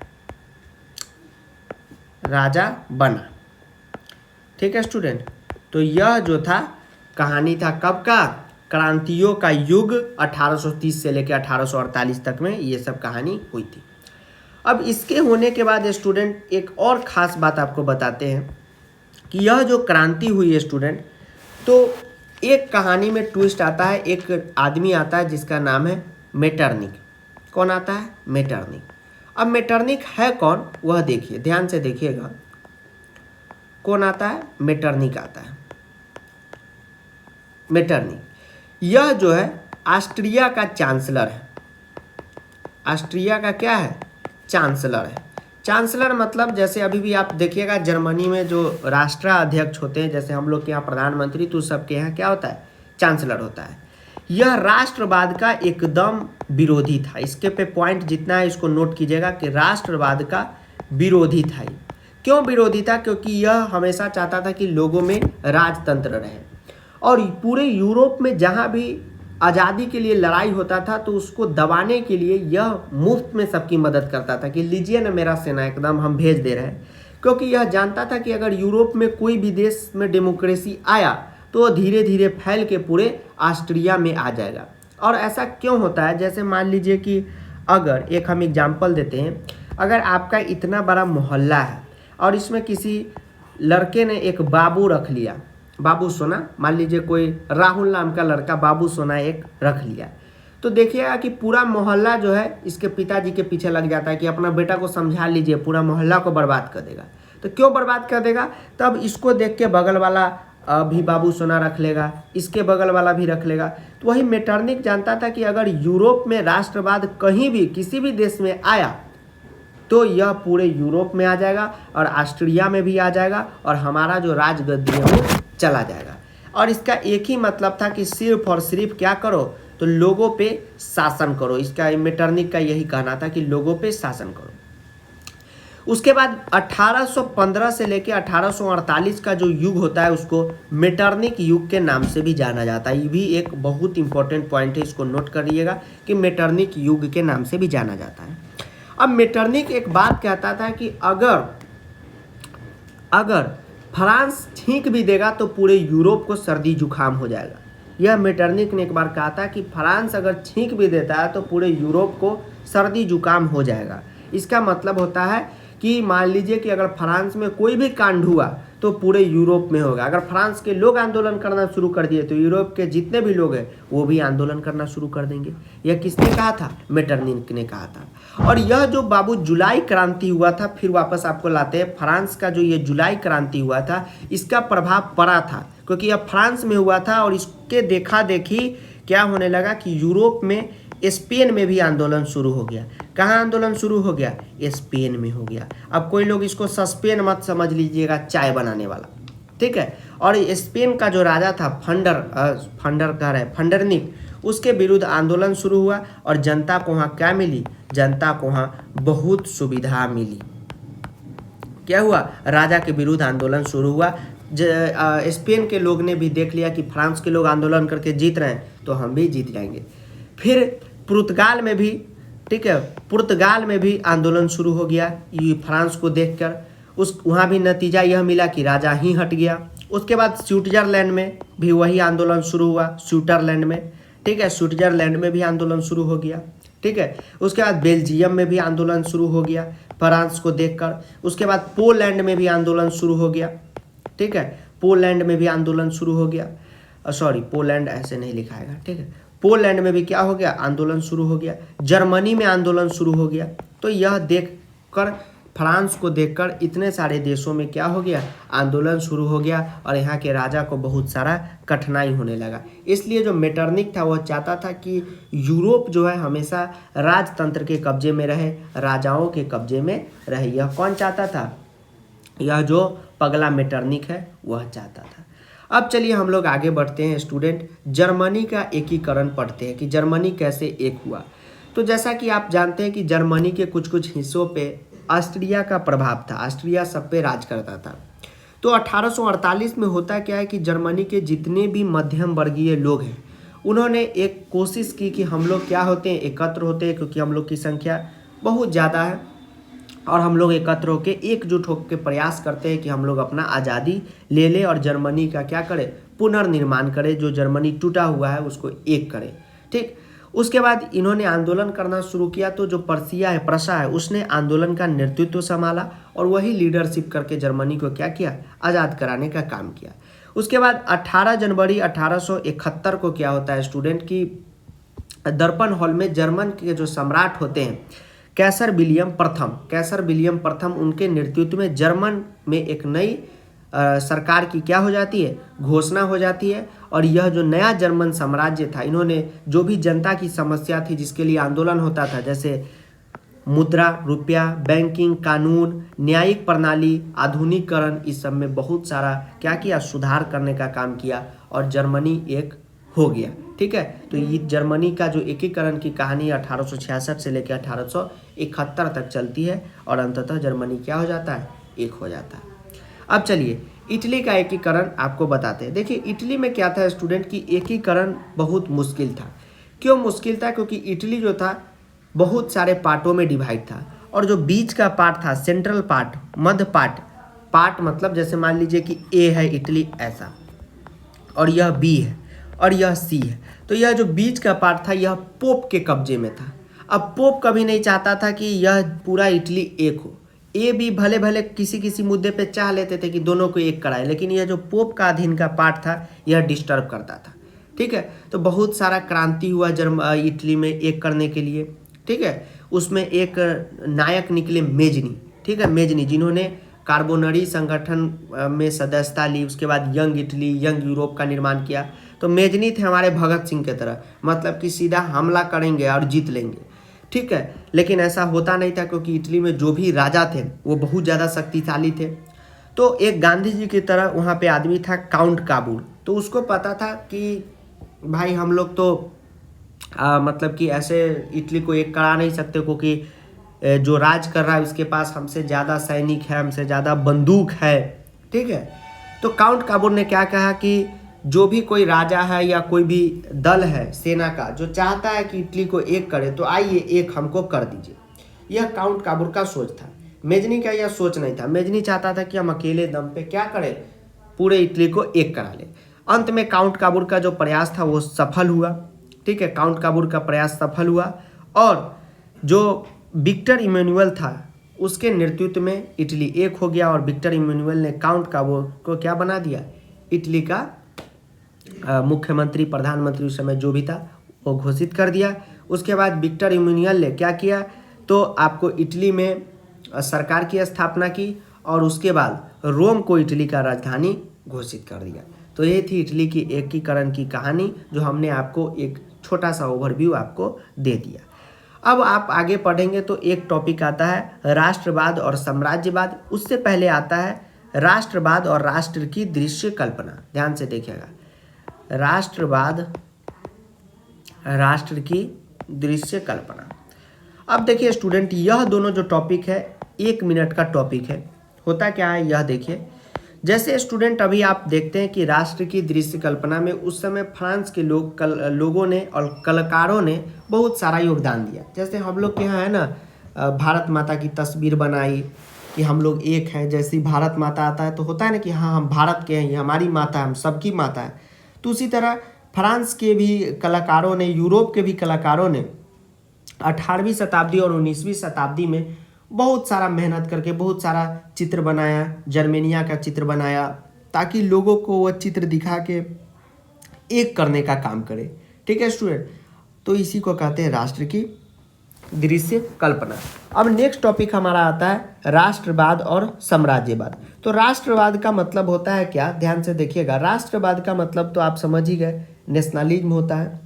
राजा बना। ठीक है स्टूडेंट, तो यह जो था कहानी था कब का? क्रांतियों का युग 1830 से लेकर 1848 तक में ये सब कहानी हुई थी। अब इसके होने के बाद स्टूडेंट एक और ख़ास बात आपको बताते हैं कि यह जो क्रांति हुई है स्टूडेंट, तो एक कहानी में ट्विस्ट आता है। एक आदमी आता है जिसका नाम है मेटरनिक। कौन आता है? मेटरनिक। अब मेटरनिक है कौन? वह देखिए, ध्यान से देखिएगा। कौन आता है? मेटरनिक आता है। मेटरनिक यह जो है ऑस्ट्रिया का चांसलर है। ऑस्ट्रिया का क्या है? चांसलर है। चांसलर मतलब जैसे अभी भी आप देखिएगा जर्मनी में जो राष्ट्राध्यक्ष होते हैं, जैसे हम लोग के यहाँ प्रधानमंत्री, तो सबके यहाँ क्या होता है? चांसलर होता है। यह राष्ट्रवाद का एकदम विरोधी था। इसके पे पॉइंट जितना है इसको नोट कीजिएगा कि राष्ट्रवाद का विरोधी था। क्यों विरोधी था? क्योंकि यह हमेशा चाहता था कि लोगों में राजतंत्र रहे। और पूरे यूरोप में जहाँ भी आज़ादी के लिए लड़ाई होता था तो उसको दबाने के लिए यह मुफ्त में सबकी मदद करता था कि लीजिए ना मेरा सेना, एकदम हम भेज दे रहे हैं। क्योंकि यह जानता था कि अगर यूरोप में कोई भी देश में डेमोक्रेसी आया तो धीरे धीरे फैल के पूरे ऑस्ट्रिया में आ जाएगा। और ऐसा क्यों होता है? जैसे मान लीजिए कि अगर एक हम एग्जाम्पल देते हैं, अगर आपका इतना बड़ा मोहल्ला है और इसमें किसी लड़के ने एक बाबू रख लिया, बाबू सोना, मान लीजिए कोई राहुल नाम का लड़का बाबू सोना एक रख लिया, तो देखिएगा कि पूरा मोहल्ला जो है इसके पिताजी के पीछे लग जाता है कि अपना बेटा को समझा लीजिए, पूरा मोहल्ला को बर्बाद कर देगा। तो क्यों बर्बाद कर देगा? तब इसको देख के बगल वाला भी बाबू सोना रख लेगा, इसके बगल वाला भी रख लेगा। तो वही मेटरनिक जानता था कि अगर यूरोप में राष्ट्रवाद कहीं भी किसी भी देश में आया तो यह पूरे यूरोप में आ जाएगा और ऑस्ट्रिया में भी आ जाएगा और हमारा जो राजगद्दी है वो चला जाएगा। और इसका एक ही मतलब था कि सिर्फ और सिर्फ क्या करो? तो लोगों पे शासन करो। इसका मेटरनिक का यही कहना था कि लोगों पे शासन करो। उसके बाद 1815 से लेकर 1848 का जो युग होता है उसको मेटरनिक युग के नाम से भी जाना जाता है। ये भी एक बहुत इंपॉर्टेंट पॉइंट है, इसको नोट करिएगा कि मेटरनिक युग के नाम से भी जाना जाता है। अब मेटरनिक एक बात कहता था कि अगर फ्रांस छींक भी देगा तो पूरे यूरोप को सर्दी जुकाम हो जाएगा। यह मेटरनिक ने एक बार कहा था कि फ्रांस अगर छींक भी देता है तो पूरे यूरोप को सर्दी जुकाम हो जाएगा। इसका मतलब होता है कि मान लीजिए कि अगर फ्रांस में कोई भी कांड हुआ तो पूरे यूरोप में होगा। अगर फ्रांस के लोग आंदोलन करना शुरू कर दिए तो यूरोप के जितने भी लोग हैं वो भी आंदोलन करना शुरू कर देंगे। यह किसने कहा था? मेटरनिक ने कहा था। और यह जो बाबू जुलाई क्रांति हुआ था, फिर वापस आपको लाते हैं, फ्रांस का जो ये जुलाई क्रांति हुआ था इसका प्रभाव पड़ा था क्योंकि यह फ्रांस में हुआ था और इसके देखा देखी क्या होने लगा कि यूरोप में स्पेन में भी आंदोलन शुरू हो गया। कहाँ आंदोलन शुरू हो गया? स्पेन में हो गया। अब कोई लोग इसको सस्पेन मत समझ लीजिएगा, चाय बनाने वाला, ठीक है। और स्पेन का जो राजा था फंडरनिक, उसके विरुद्ध आंदोलन शुरू हुआ और जनता को वहाँ क्या मिली? जनता को वहाँ बहुत सुविधा मिली। क्या हुआ? राजा के विरुद्ध आंदोलन शुरू हुआ। स्पेन के लोग ने भी देख लिया कि फ्रांस के लोग आंदोलन करके जीत रहे हैं तो हम भी जीत जाएंगे। फिर पुर्तगाल में भी, ठीक है, पुर्तगाल में भी आंदोलन शुरू हो गया ये फ्रांस को देखकर। वहाँ भी नतीजा यह मिला कि राजा ही हट गया। उसके बाद स्विट्जरलैंड में भी वही आंदोलन शुरू हुआ, स्विट्जरलैंड में, ठीक है, स्विट्जरलैंड में भी आंदोलन शुरू हो गया, ठीक है। उसके बाद बेल्जियम में भी आंदोलन शुरू हो गया फ्रांस को देखकर। उसके बाद पोलैंड में भी आंदोलन शुरू हो गया, ठीक है, पोलैंड में भी आंदोलन शुरू हो गया। सॉरी, पोलैंड ऐसे नहीं लिखाएगा, ठीक है। पोलैंड में भी क्या हो गया? आंदोलन शुरू हो गया। जर्मनी में आंदोलन शुरू हो गया। तो यह देखकर, फ्रांस को देखकर इतने सारे देशों में क्या हो गया? आंदोलन शुरू हो गया और यहाँ के राजा को बहुत सारा कठिनाई होने लगा। इसलिए जो मेटरनिक था वह चाहता था कि यूरोप जो है हमेशा राजतंत्र के कब्जे में रहे, राजाओं के कब्जे में रहे। यह कौन चाहता था? यह जो पगला मेटरनिक है वह चाहता था। अब चलिए हम लोग आगे बढ़ते हैं स्टूडेंट, जर्मनी का एकीकरण पढ़ते हैं कि जर्मनी कैसे एक हुआ। तो जैसा कि आप जानते हैं कि जर्मनी के कुछ कुछ हिस्सों पे ऑस्ट्रिया का प्रभाव था, ऑस्ट्रिया सब पे राज करता था। तो 1848 में होता क्या है कि जर्मनी के जितने भी मध्यम वर्गीय लोग हैं उन्होंने एक कोशिश की कि हम लोग क्या होते हैं, एकत्र होते हैं, क्योंकि हम लोग की संख्या बहुत ज़्यादा है और हम लोग एकत्र होकर एकजुट होकर प्रयास करते हैं कि हम लोग अपना आज़ादी ले लें और जर्मनी का क्या करें? पुनर्निर्माण करें, जो जर्मनी टूटा हुआ है उसको एक करें, ठीक। उसके बाद इन्होंने आंदोलन करना शुरू किया। तो जो प्रशा है उसने आंदोलन का नेतृत्व संभाला और वही लीडरशिप करके जर्मनी को क्या किया? आज़ाद कराने का काम किया। उसके बाद 18 जनवरी 1871 को क्या होता है स्टूडेंट की दर्पण हॉल में जर्मन के जो सम्राट होते हैं कैसर विलियम प्रथम, उनके नेतृत्व में जर्मन में एक नई सरकार की क्या हो जाती है? घोषणा हो जाती है। और यह जो नया जर्मन साम्राज्य था, इन्होंने जो भी जनता की समस्या थी जिसके लिए आंदोलन होता था, जैसे मुद्रा, रुपया, बैंकिंग, कानून, न्यायिक प्रणाली, आधुनिकीकरण, इस सब में बहुत सारा क्या किया? सुधार करने का काम किया और जर्मनी एक हो गया, ठीक है। तो ये जर्मनी का जो एकीकरण की कहानी 1866 से लेकर 1871 तक चलती है और अंततः जर्मनी क्या हो जाता है? एक हो जाता है। अब चलिए इटली का एकीकरण आपको बताते हैं। देखिए इटली में क्या था स्टूडेंट की एकीकरण बहुत मुश्किल था। क्यों मुश्किल था? क्योंकि इटली जो था बहुत सारे पार्टों में डिवाइड था और जो बीच का पार्ट था, सेंट्रल पार्ट, मध्य पार्ट मतलब जैसे मान लीजिए कि ए है इटली ऐसा, और यह बी है और यह सी है। तो यह जो बीच का पार्ट था यह पोप के कब्जे में था। अब पोप कभी नहीं चाहता था कि यह पूरा इटली एक हो। ए भी भले भले किसी किसी मुद्दे पे चाह लेते थे कि दोनों को एक कराए, लेकिन यह जो पोप का अधीन का पार्ट था यह डिस्टर्ब करता था, ठीक है। तो बहुत सारा क्रांति हुआ इटली में एक करने के लिए, ठीक है। उसमें एक नायक निकले मेजनी, ठीक है, मेजनी, जिन्होंने कार्बोनरी संगठन में सदस्यता ली। उसके बाद यंग इटली, यंग यूरोप का निर्माण किया। तो मेजनी थे हमारे भगत सिंह के तरह, मतलब कि सीधा हमला करेंगे और जीत लेंगे, ठीक है। लेकिन ऐसा होता नहीं था क्योंकि इटली में जो भी राजा थे वो बहुत ज़्यादा शक्तिशाली थे। तो एक गांधी जी की तरह वहाँ पे आदमी था काउंट काबुल। तो उसको पता था कि भाई हम लोग तो मतलब कि ऐसे इटली को एक करा नहीं सकते, क्योंकि जो राज कर रहा है उसके पास हमसे ज़्यादा सैनिक है, हमसे ज़्यादा बंदूक है, ठीक है। तो काउंट काबूर ने क्या कहा कि जो भी कोई राजा है या कोई भी दल है सेना का जो चाहता है कि इटली को एक करे, तो आइए एक हमको कर दीजिए। यह काउंट काबूर का सोच था। मेजनी का यह सोच नहीं था। मेजनी चाहता था कि हम अकेले दम पे क्या करें, पूरे इटली को एक करा ले। अंत में काउंट काबूर का जो प्रयास था वो सफल हुआ, ठीक है। काउंट काबूर का प्रयास सफल हुआ और जो विक्टर इमैनुअल था उसके नेतृत्व में इटली एक हो गया और विक्टर इमैनुअल ने काउंट काबूर को क्या बना दिया, इटली का मुख्यमंत्री, प्रधानमंत्री उस समय जो भी था वो घोषित कर दिया। उसके बाद विक्टर इमैनुअल ने क्या किया, तो आपको इटली में सरकार की स्थापना की और उसके बाद रोम को इटली का राजधानी घोषित कर दिया। तो ये थी इटली की एकीकरण की कहानी, जो हमने आपको एक छोटा सा ओवरव्यू आपको दे दिया। अब आप आगे पढ़ेंगे तो एक टॉपिक आता है राष्ट्रवाद और साम्राज्यवाद। उससे पहले आता है राष्ट्रवाद और राष्ट्र की दृश्य कल्पना। ध्यान से देखिएगा, राष्ट्रवाद, राष्ट्र की दृश्य कल्पना। अब देखिए स्टूडेंट, यह दोनों जो टॉपिक है 1 मिनट का टॉपिक है। होता क्या है यह देखिए, जैसे स्टूडेंट अभी आप देखते हैं कि राष्ट्र की दृश्य कल्पना में उस समय फ्रांस के लोगों ने और कलाकारों ने बहुत सारा योगदान दिया। जैसे हम लोग के यहाँ है ना, भारत माता की तस्वीर बनाई कि हम लोग एक हैं। जैसे ही भारत माता आता है तो होता है ना कि हाँ हम भारत के हैं, ये हमारी माता है, हम सबकी माता है। तो उसी तरह फ्रांस के भी कलाकारों ने, यूरोप के भी कलाकारों ने 18वीं शताब्दी और 19वीं शताब्दी में बहुत सारा मेहनत करके बहुत सारा चित्र बनाया, जर्मेनिया का चित्र बनाया, ताकि लोगों को वह चित्र दिखा के एक करने का काम करे, ठीक है स्टूडेंट। तो इसी को कहते हैं राष्ट्र की दृश्य कल्पना। अब नेक्स्ट टॉपिक हमारा आता है राष्ट्रवाद और साम्राज्यवाद। तो राष्ट्रवाद का मतलब होता है क्या, ध्यान से देखिएगा। राष्ट्रवाद का मतलब तो आप समझ ही गए, नेशनलिज्म होता है।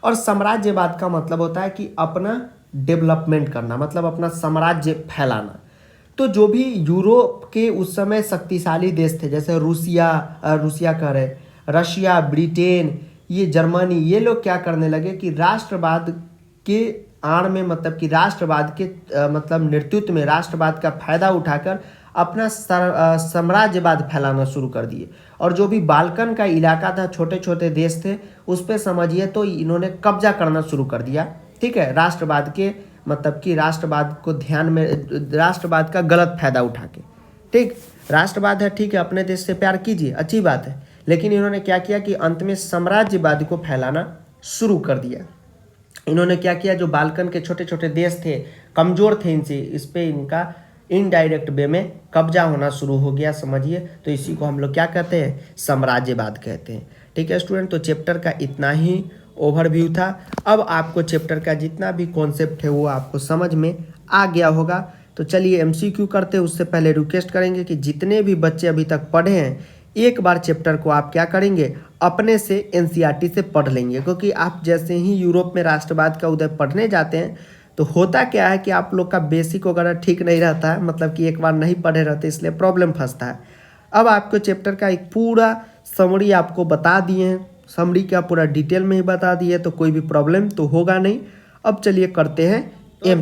और साम्राज्यवाद का मतलब होता है कि अपना डेवलपमेंट करना, मतलब अपना साम्राज्य फैलाना। तो जो भी यूरोप के उस समय शक्तिशाली देश थे, जैसे रूसिया कह रहे, रशिया, ब्रिटेन, ये जर्मनी, ये लोग क्या करने लगे कि राष्ट्रवाद के आड़ में, मतलब कि राष्ट्रवाद के मतलब नेतृत्व में राष्ट्रवाद का फायदा उठाकर अपना साम्राज्यवाद फैलाना शुरू कर दिए। और जो भी बाल्कन का इलाका था, छोटे छोटे देश थे, उस पर समझिए तो इन्होंने कब्जा करना शुरू कर दिया, ठीक है। राष्ट्रवाद के मतलब कि राष्ट्रवाद को ध्यान में, राष्ट्रवाद का गलत फायदा उठा के, ठीक। राष्ट्रवाद है, ठीक है, अपने देश से प्यार कीजिए, अच्छी बात है, लेकिन इन्होंने क्या किया कि अंत में साम्राज्यवाद को फैलाना शुरू कर दिया। इन्होंने क्या किया, जो बाल्कन के छोटे छोटे देश थे, कमज़ोर थे इनसे, इस पर इनका इनडायरेक्ट वे में कब्जा होना शुरू हो गया, समझिए। तो इसी को हम लोग क्या कहते हैं, साम्राज्यवाद कहते हैं, ठीक है स्टूडेंट। तो चैप्टर का इतना ही ओवरव्यू था। अब आपको चैप्टर का जितना भी कॉन्सेप्ट है वो आपको समझ में आ गया होगा। तो चलिए एमसीक्यू करते हैं। उससे पहले रिक्वेस्ट करेंगे कि जितने भी बच्चे अभी तक पढ़े हैं, एक बार चैप्टर को आप क्या करेंगे, अपने से एनसीईआरटी से पढ़ लेंगे। क्योंकि आप जैसे ही यूरोप में राष्ट्रवाद का उदय पढ़ने जाते हैं तो होता क्या है कि आप लोग का बेसिक वगैरह ठीक नहीं रहता है, मतलब कि एक बार नहीं पढ़े रहते, इसलिए प्रॉब्लम फंसता है। अब आपको चैप्टर का एक पूरा समरी आपको बता दिए हैं, समरी का पूरा डिटेल में ही बता दिए, तो कोई भी प्रॉब्लम तो होगा नहीं। अब चलिए करते हैं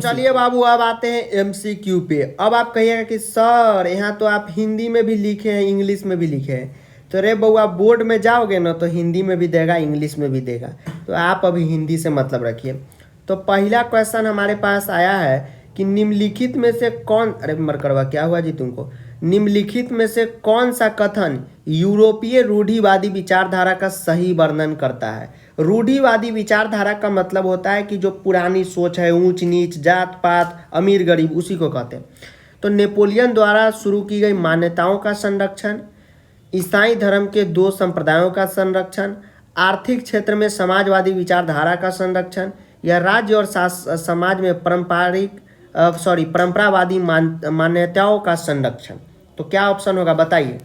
चलिए बाबू, अब आते हैं एमसीक्यू पे। अब आप कहिएगा कि सर यहाँ तो आप हिंदी में भी लिखे हैं, इंग्लिश में भी लिखे हैं। तो रे बउआ, आप बोर्ड में जाओगे ना तो हिंदी में भी देगा, इंग्लिश में भी देगा, तो आप अभी हिंदी से मतलब रखिए। तो पहला क्वेश्चन हमारे पास आया है कि निम्नलिखित में से कौन, अरे मरकड़वा क्या हुआ जी तुमको, निम्नलिखित में से कौन सा कथन यूरोपीय रूढ़िवादी विचारधारा का सही वर्णन करता है। रूढ़िवादी विचारधारा का मतलब होता है कि जो पुरानी सोच है, ऊंच नीच, जात पात, अमीर गरीब, उसी को कहते हैं। तो नेपोलियन द्वारा शुरू की गई मान्यताओं का संरक्षण, ईसाई धर्म के 2 संप्रदायों का संरक्षण, आर्थिक क्षेत्र में समाजवादी विचारधारा का संरक्षण, या राज्य और समाज में परंपरावादी मान्यताओं का संरक्षण। तो क्या ऑप्शन होगा बताइए।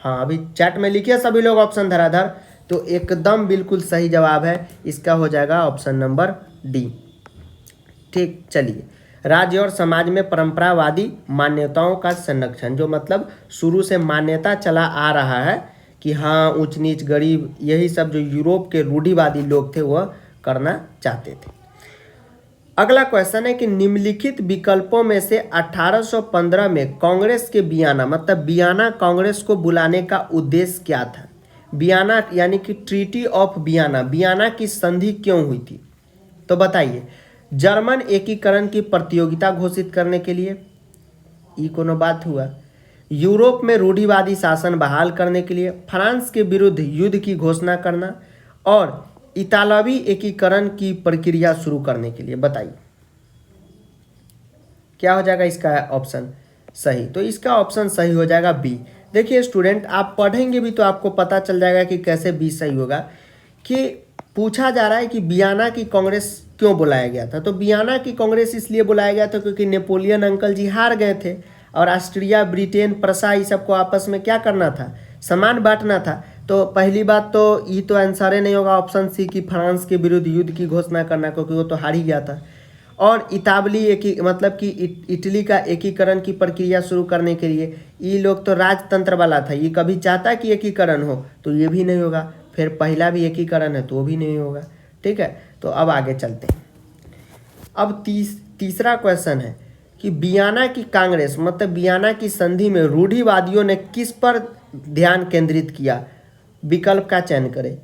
हाँ, अभी चैट में लिखिए सभी लोग ऑप्शन धराधर। तो एकदम बिल्कुल सही जवाब है, इसका हो जाएगा ऑप्शन नंबर डी, ठीक। चलिए, राज्य और समाज में परंपरावादी मान्यताओं का संरक्षण, जो मतलब शुरू से मान्यता चला आ रहा है कि हाँ ऊंच नीच, गरीब, यही सब जो यूरोप के रूढ़िवादी लोग थे वह करना चाहते थे। अगला क्वेश्चन है कि निम्नलिखित विकल्पों में से 1815 में कांग्रेस के वियना मतलब वियना कांग्रेस को बुलाने का उद्देश्य क्या था। वियना यानी कि ट्रीटी ऑफ वियना, वियना की संधि क्यों हुई थी? तो बताइए। जर्मन एकीकरण की प्रतियोगिता घोषित करने के लिए, ये कोनो बात हुआ। यूरोप में रूढ़िवादी शासन बहाल करने के लिए, फ्रांस के विरुद्ध युद्ध की घोषणा करना और इतालवी एकीकरण की प्रक्रिया शुरू करने के लिए। बताइए क्या हो जाएगा इसका ऑप्शन सही? तो इसका ऑप्शन सही हो जाएगा बी। देखिए स्टूडेंट, आप पढ़ेंगे भी तो आपको पता चल जाएगा कि कैसे बी सही होगा। कि पूछा जा रहा है कि वियना की कांग्रेस क्यों बुलाया गया था। तो वियना की कांग्रेस इसलिए बुलाया गया था क्योंकि नेपोलियन अंकल जी हार गए थे और ऑस्ट्रिया, ब्रिटेन, प्रसा ये सबको आपस में क्या करना था, सामान बांटना था। तो पहली बात तो ये तो आंसर ही नहीं होगा ऑप्शन सी कि फ्रांस के विरुद्ध युद्ध की घोषणा करना, क्योंकि वो तो हार ही गया था। और इतालवी मतलब कि इटली का एकीकरण की प्रक्रिया शुरू करने के लिए, ये लोग तो राजतंत्र वाला था, ये कभी चाहता कि एकीकरण हो, तो ये भी नहीं होगा। फिर पहला भी एकीकरण है तो वो भी नहीं होगा। ठीक है, तो अब आगे चलते हैं। अब तीसरा क्वेश्चन है कि वियना की कांग्रेस मतलब वियना की संधि में रूढ़िवादियों ने किस पर ध्यान केंद्रित किया? विकल्प का चयन करें।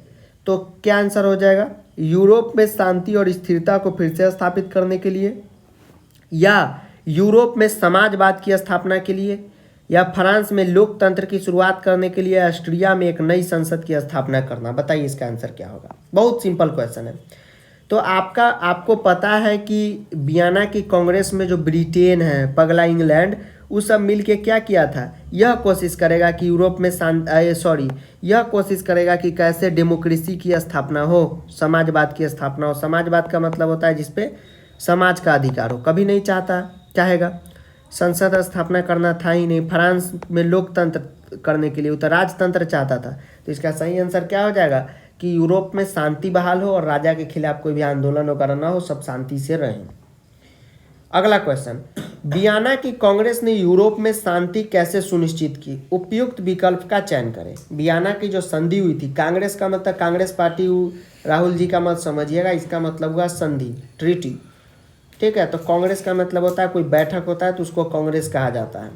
तो क्या आंसर हो जाएगा? यूरोप में शांति और स्थिरता को फिर से स्थापित करने के लिए, या यूरोप में समाजवाद की स्थापना के लिए, या फ्रांस में लोकतंत्र की शुरुआत करने के लिए, ऑस्ट्रिया में एक नई संसद की स्थापना करना। बताइए इसका आंसर क्या होगा? बहुत सिंपल क्वेश्चन है। तो आपको पता है कि वियना की कांग्रेस में जो ब्रिटेन है, पगला इंग्लैंड, वो सब मिल के क्या किया था, यह कोशिश करेगा कि यूरोप में यह कोशिश करेगा कि कैसे डेमोक्रेसी की स्थापना हो, समाजवाद की स्थापना हो। समाजवाद का मतलब होता है जिसपे समाज का अधिकार हो। कभी नहीं चाहेगा, संसद स्थापना करना था ही नहीं। फ्रांस में लोकतंत्र करने के लिए, तो राजतंत्र चाहता था। तो इसका सही आंसर क्या हो जाएगा कि यूरोप में शांति बहाल हो और राजा के खिलाफ कोई भी आंदोलन वगैरह ना हो, सब शांति से रहें। अगला क्वेश्चन, वियना की कांग्रेस ने यूरोप में शांति कैसे सुनिश्चित की? उपयुक्त विकल्प का चयन करें। वियना की जो संधि हुई थी, कांग्रेस का मतलब कांग्रेस पार्टी, राहुल जी का मत समझिएगा, इसका मतलब हुआ संधि, ट्रीटी। ठीक है, तो कांग्रेस का मतलब होता है कोई बैठक होता है तो उसको कांग्रेस कहा जाता है।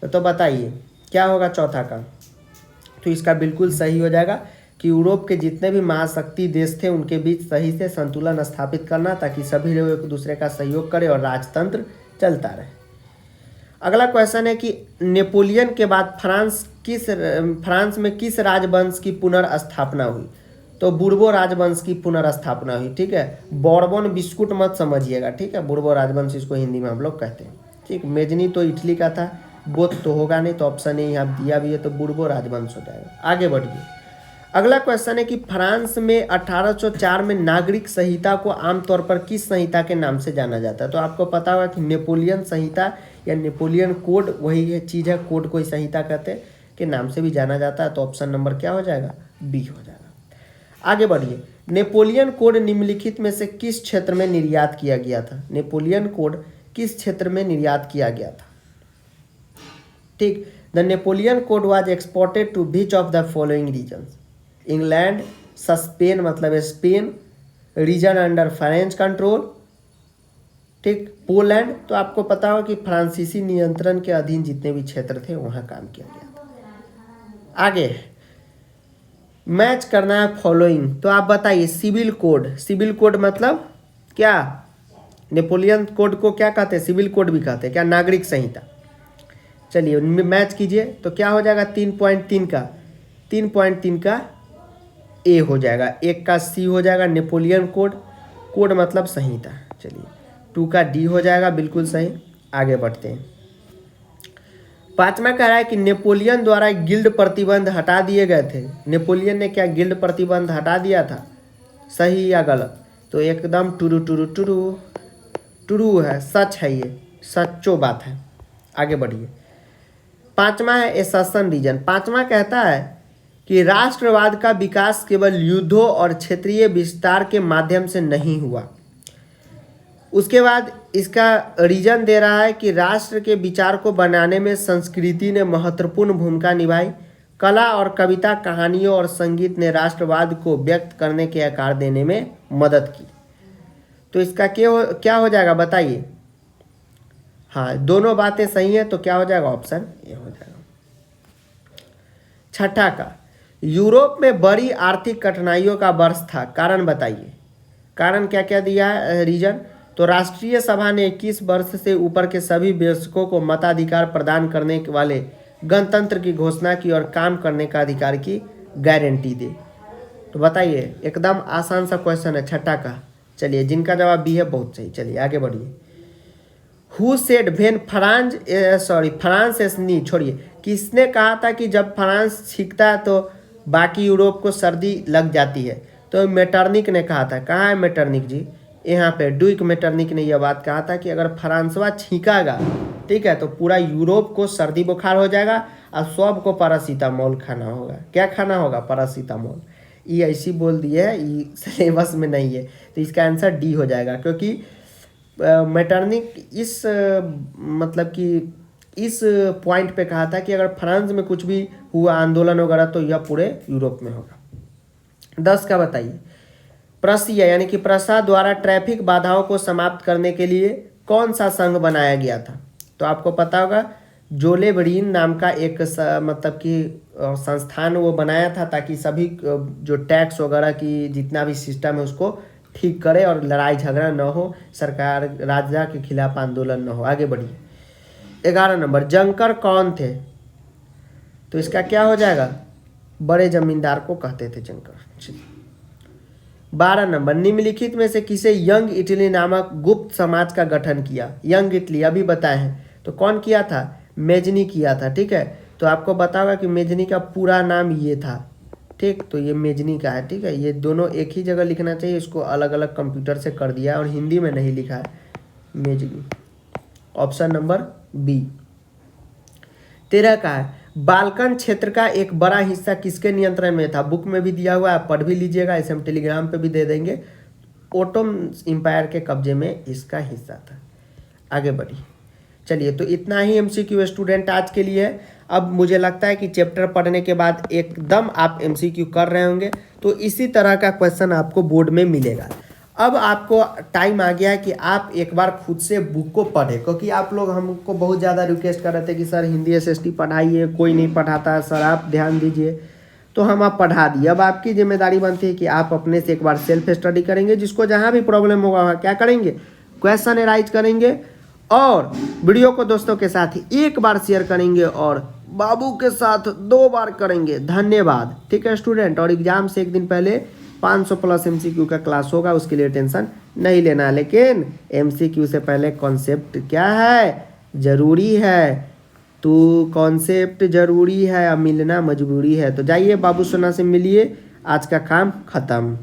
तो बताइए क्या होगा चौथा का? तो इसका बिल्कुल सही हो जाएगा कि यूरोप के जितने भी महाशक्ति देश थे उनके बीच सही से संतुलन स्थापित करना, ताकि सभी लोग एक दूसरे का सहयोग करें और राजतंत्र चलता रहे। अगला क्वेश्चन है कि नेपोलियन के बाद फ्रांस में किस राजवंश की पुनर्स्थापना हुई? तो बुर्बो राजवंश की पुनर्स्थापना हुई। ठीक है, बॉर्बन बिस्कुट मत समझिएगा। ठीक है, बुर्बो राजवंश इसको हिंदी में हम लोग कहते हैं। ठीक, मेजनी तो इटली का था, बोध तो होगा नहीं, तो ऑप्शन ए यहाँ दिया भी है, तो बुर्बो राजवंश हो जाएगा। आगे बढ़िए। अगला क्वेश्चन है कि फ्रांस में 1804 में नागरिक संहिता को आमतौर पर किस संहिता के नाम से जाना जाता है? तो आपको पता होगा कि नेपोलियन संहिता या नेपोलियन कोड वही चीज़ है, कोड को संहिता कहते हैं, के नाम से भी जाना जाता है। तो ऑप्शन नंबर क्या हो जाएगा? बी हो जाएगा। आगे बढ़िए। नेपोलियन कोड निम्नलिखित में से किस क्षेत्र में निर्यात किया गया था? नेपोलियन कोड किस क्षेत्र में निर्यात किया गया था? ठीक, the Napoleon code was exported to which of the following regions? England, Spain मतलब Spain, region under French control, ठीक, पोलैंड। तो आपको पता होगा कि फ्रांसीसी नियंत्रण के अधीन जितने भी क्षेत्र थे वहाँ काम किया गया था। आगे मैच करना है फॉलोइंग। तो आप बताइए सिविल कोड मतलब क्या? नेपोलियन कोड को क्या कहते हैं? सिविल कोड भी कहते हैं क्या? नागरिक संहिता। चलिए उनमें मैच कीजिए, तो क्या हो जाएगा? 3.3 का ए हो जाएगा, 1 का सी हो जाएगा नेपोलियन कोड मतलब संहिता। चलिए 2 का डी हो जाएगा, बिल्कुल सही। आगे बढ़ते हैं। 5वां कह रहा है कि नेपोलियन द्वारा गिल्ड प्रतिबंध हटा दिए गए थे। नेपोलियन ने क्या गिल्ड प्रतिबंध हटा दिया था? सही या गलत? तो एकदम टुरू है, सच है, ये सच्चो बात है। आगे बढ़िए। 5वां है एसेशन रीजन। 5वां कहता है कि राष्ट्रवाद का विकास केवल युद्धों और क्षेत्रीय विस्तार के माध्यम से नहीं हुआ। उसके बाद इसका रीजन दे रहा है कि राष्ट्र के विचार को बनाने में संस्कृति ने महत्वपूर्ण भूमिका निभाई। कला और कविता, कहानियों और संगीत ने राष्ट्रवाद को व्यक्त करने के आकार देने में मदद की। तो इसका क्या हो जाएगा बताइए। हाँ, दोनों बातें सही है, तो क्या हो जाएगा, ऑप्शन ए हो जाएगा। छठा का, यूरोप में बड़ी आर्थिक कठिनाइयों का वर्ष था, कारण बताइए। कारण क्या क्या दिया है, रीजन। तो राष्ट्रीय सभा ने 21 वर्ष से ऊपर के सभी वयस्कों को मताधिकार प्रदान करने वाले गणतंत्र की घोषणा की और काम करने का अधिकार की गारंटी दी। तो बताइए, एकदम आसान सा क्वेश्चन है छठा का। चलिए, जिनका जवाब बी है बहुत सही। चलिए आगे बढ़िए। हु सेड वेन फ्रांस एसनी, छोड़िए, किसने कहा था कि जब फ्रांस छींकता है तो बाकी यूरोप को सर्दी लग जाती है। तो मेटरनिक ने कहा था। कहाँ है मेटरनिक जी, यहाँ पे ड्यूक मेटरनिक ने यह बात कहा था कि अगर फ्रांसवा छींकागा, ठीक है, तो पूरा यूरोप को सर्दी बुखार हो जाएगा और सबको पैरासीटामोल खाना होगा। क्या खाना होगा, पैरासीटामोल। ये ऐसी बोल दिए है, ये सिलेबस में नहीं है, तो इसका आंसर डी हो जाएगा। क्योंकि मेटरनिक इस मतलब कि इस पॉइंट पे कहा था कि अगर फ्रांस में कुछ भी हुआ आंदोलन वगैरह तो यह पूरे यूरोप में होगा। 10 का बताइए। प्रसिया यानी कि प्रसा द्वारा ट्रैफिक बाधाओं को समाप्त करने के लिए कौन सा संघ बनाया गया था। तो आपको पता होगा, जोलेबरीन नाम का एक मतलब कि संस्थान वो बनाया था ताकि सभी जो टैक्स वगैरह की जितना भी सिस्टम है उसको ठीक करे और लड़ाई झगड़ा न हो, सरकार राजा के खिलाफ आंदोलन न हो। आगे बढ़िए। 11 नंबर, जंकर कौन थे। तो इसका क्या हो जाएगा, बड़े जमींदार को कहते थे जंकर। 12 नंबर, निम्नलिखित में से किसे यंग इटली नामक गुप्त समाज का गठन किया। यंग इटली अभी बताए हैं, तो कौन किया था, मेजनी किया था। ठीक है, तो आपको बताओगा कि मेजनी का पूरा नाम ये था। ठीक, तो ये मेजनी का है। ठीक है, ये दोनों एक ही जगह लिखना चाहिए, इसको अलग अलग कंप्यूटर से कर दिया है और हिंदी में नहीं लिखा है, मेजनी। Option number B. 13 का है, बाल्कन क्षेत्र का एक बड़ा हिस्सा किसके नियंत्रण में था। बुक में भी दिया हुआ है, पढ़ भी लीजिएगा, इसे हम टेलीग्राम पे भी दे देंगे। ओटोमन एम्पायर के कब्जे में इसका हिस्सा था। आगे बढ़िए। चलिए, तो इतना ही एमसीक्यू स्टूडेंट आज के लिए है। अब मुझे लगता है कि चैप्टर पढ़ने के बाद एकदम आप एमसीक्यू कर रहे होंगे, तो इसी तरह का क्वेश्चन आपको बोर्ड में मिलेगा। अब आपको टाइम आ गया है कि आप एक बार खुद से बुक को पढ़ें, क्योंकि आप लोग हमको बहुत ज़्यादा रिक्वेस्ट कर रहे थे कि सर हिंदी एसएसटी पढ़ाइए, कोई नहीं पढ़ाता है सर, आप ध्यान दीजिए। तो हम आप पढ़ा दिए। अब आपकी जिम्मेदारी बनती है कि आप अपने से एक बार सेल्फ स्टडी करेंगे। जिसको जहाँ भी प्रॉब्लम होगा वहाँ क्या करेंगे, क्वेश्चन एनालाइज करेंगे और वीडियो को दोस्तों के साथ एक बार शेयर करेंगे और बाबू के साथ 2 बार करेंगे। धन्यवाद। ठीक है स्टूडेंट, और एग्जाम से एक दिन पहले 500 प्लस एमसीक्यू का क्लास होगा, उसके लिए टेंशन नहीं लेना। लेकिन एमसीक्यू से पहले कॉन्सेप्ट क्या है, जरूरी है। तो कॉन्सेप्ट जरूरी है, अब मिलना मजबूरी है। तो जाइए बाबू सोना से मिलिए, आज का काम खत्म।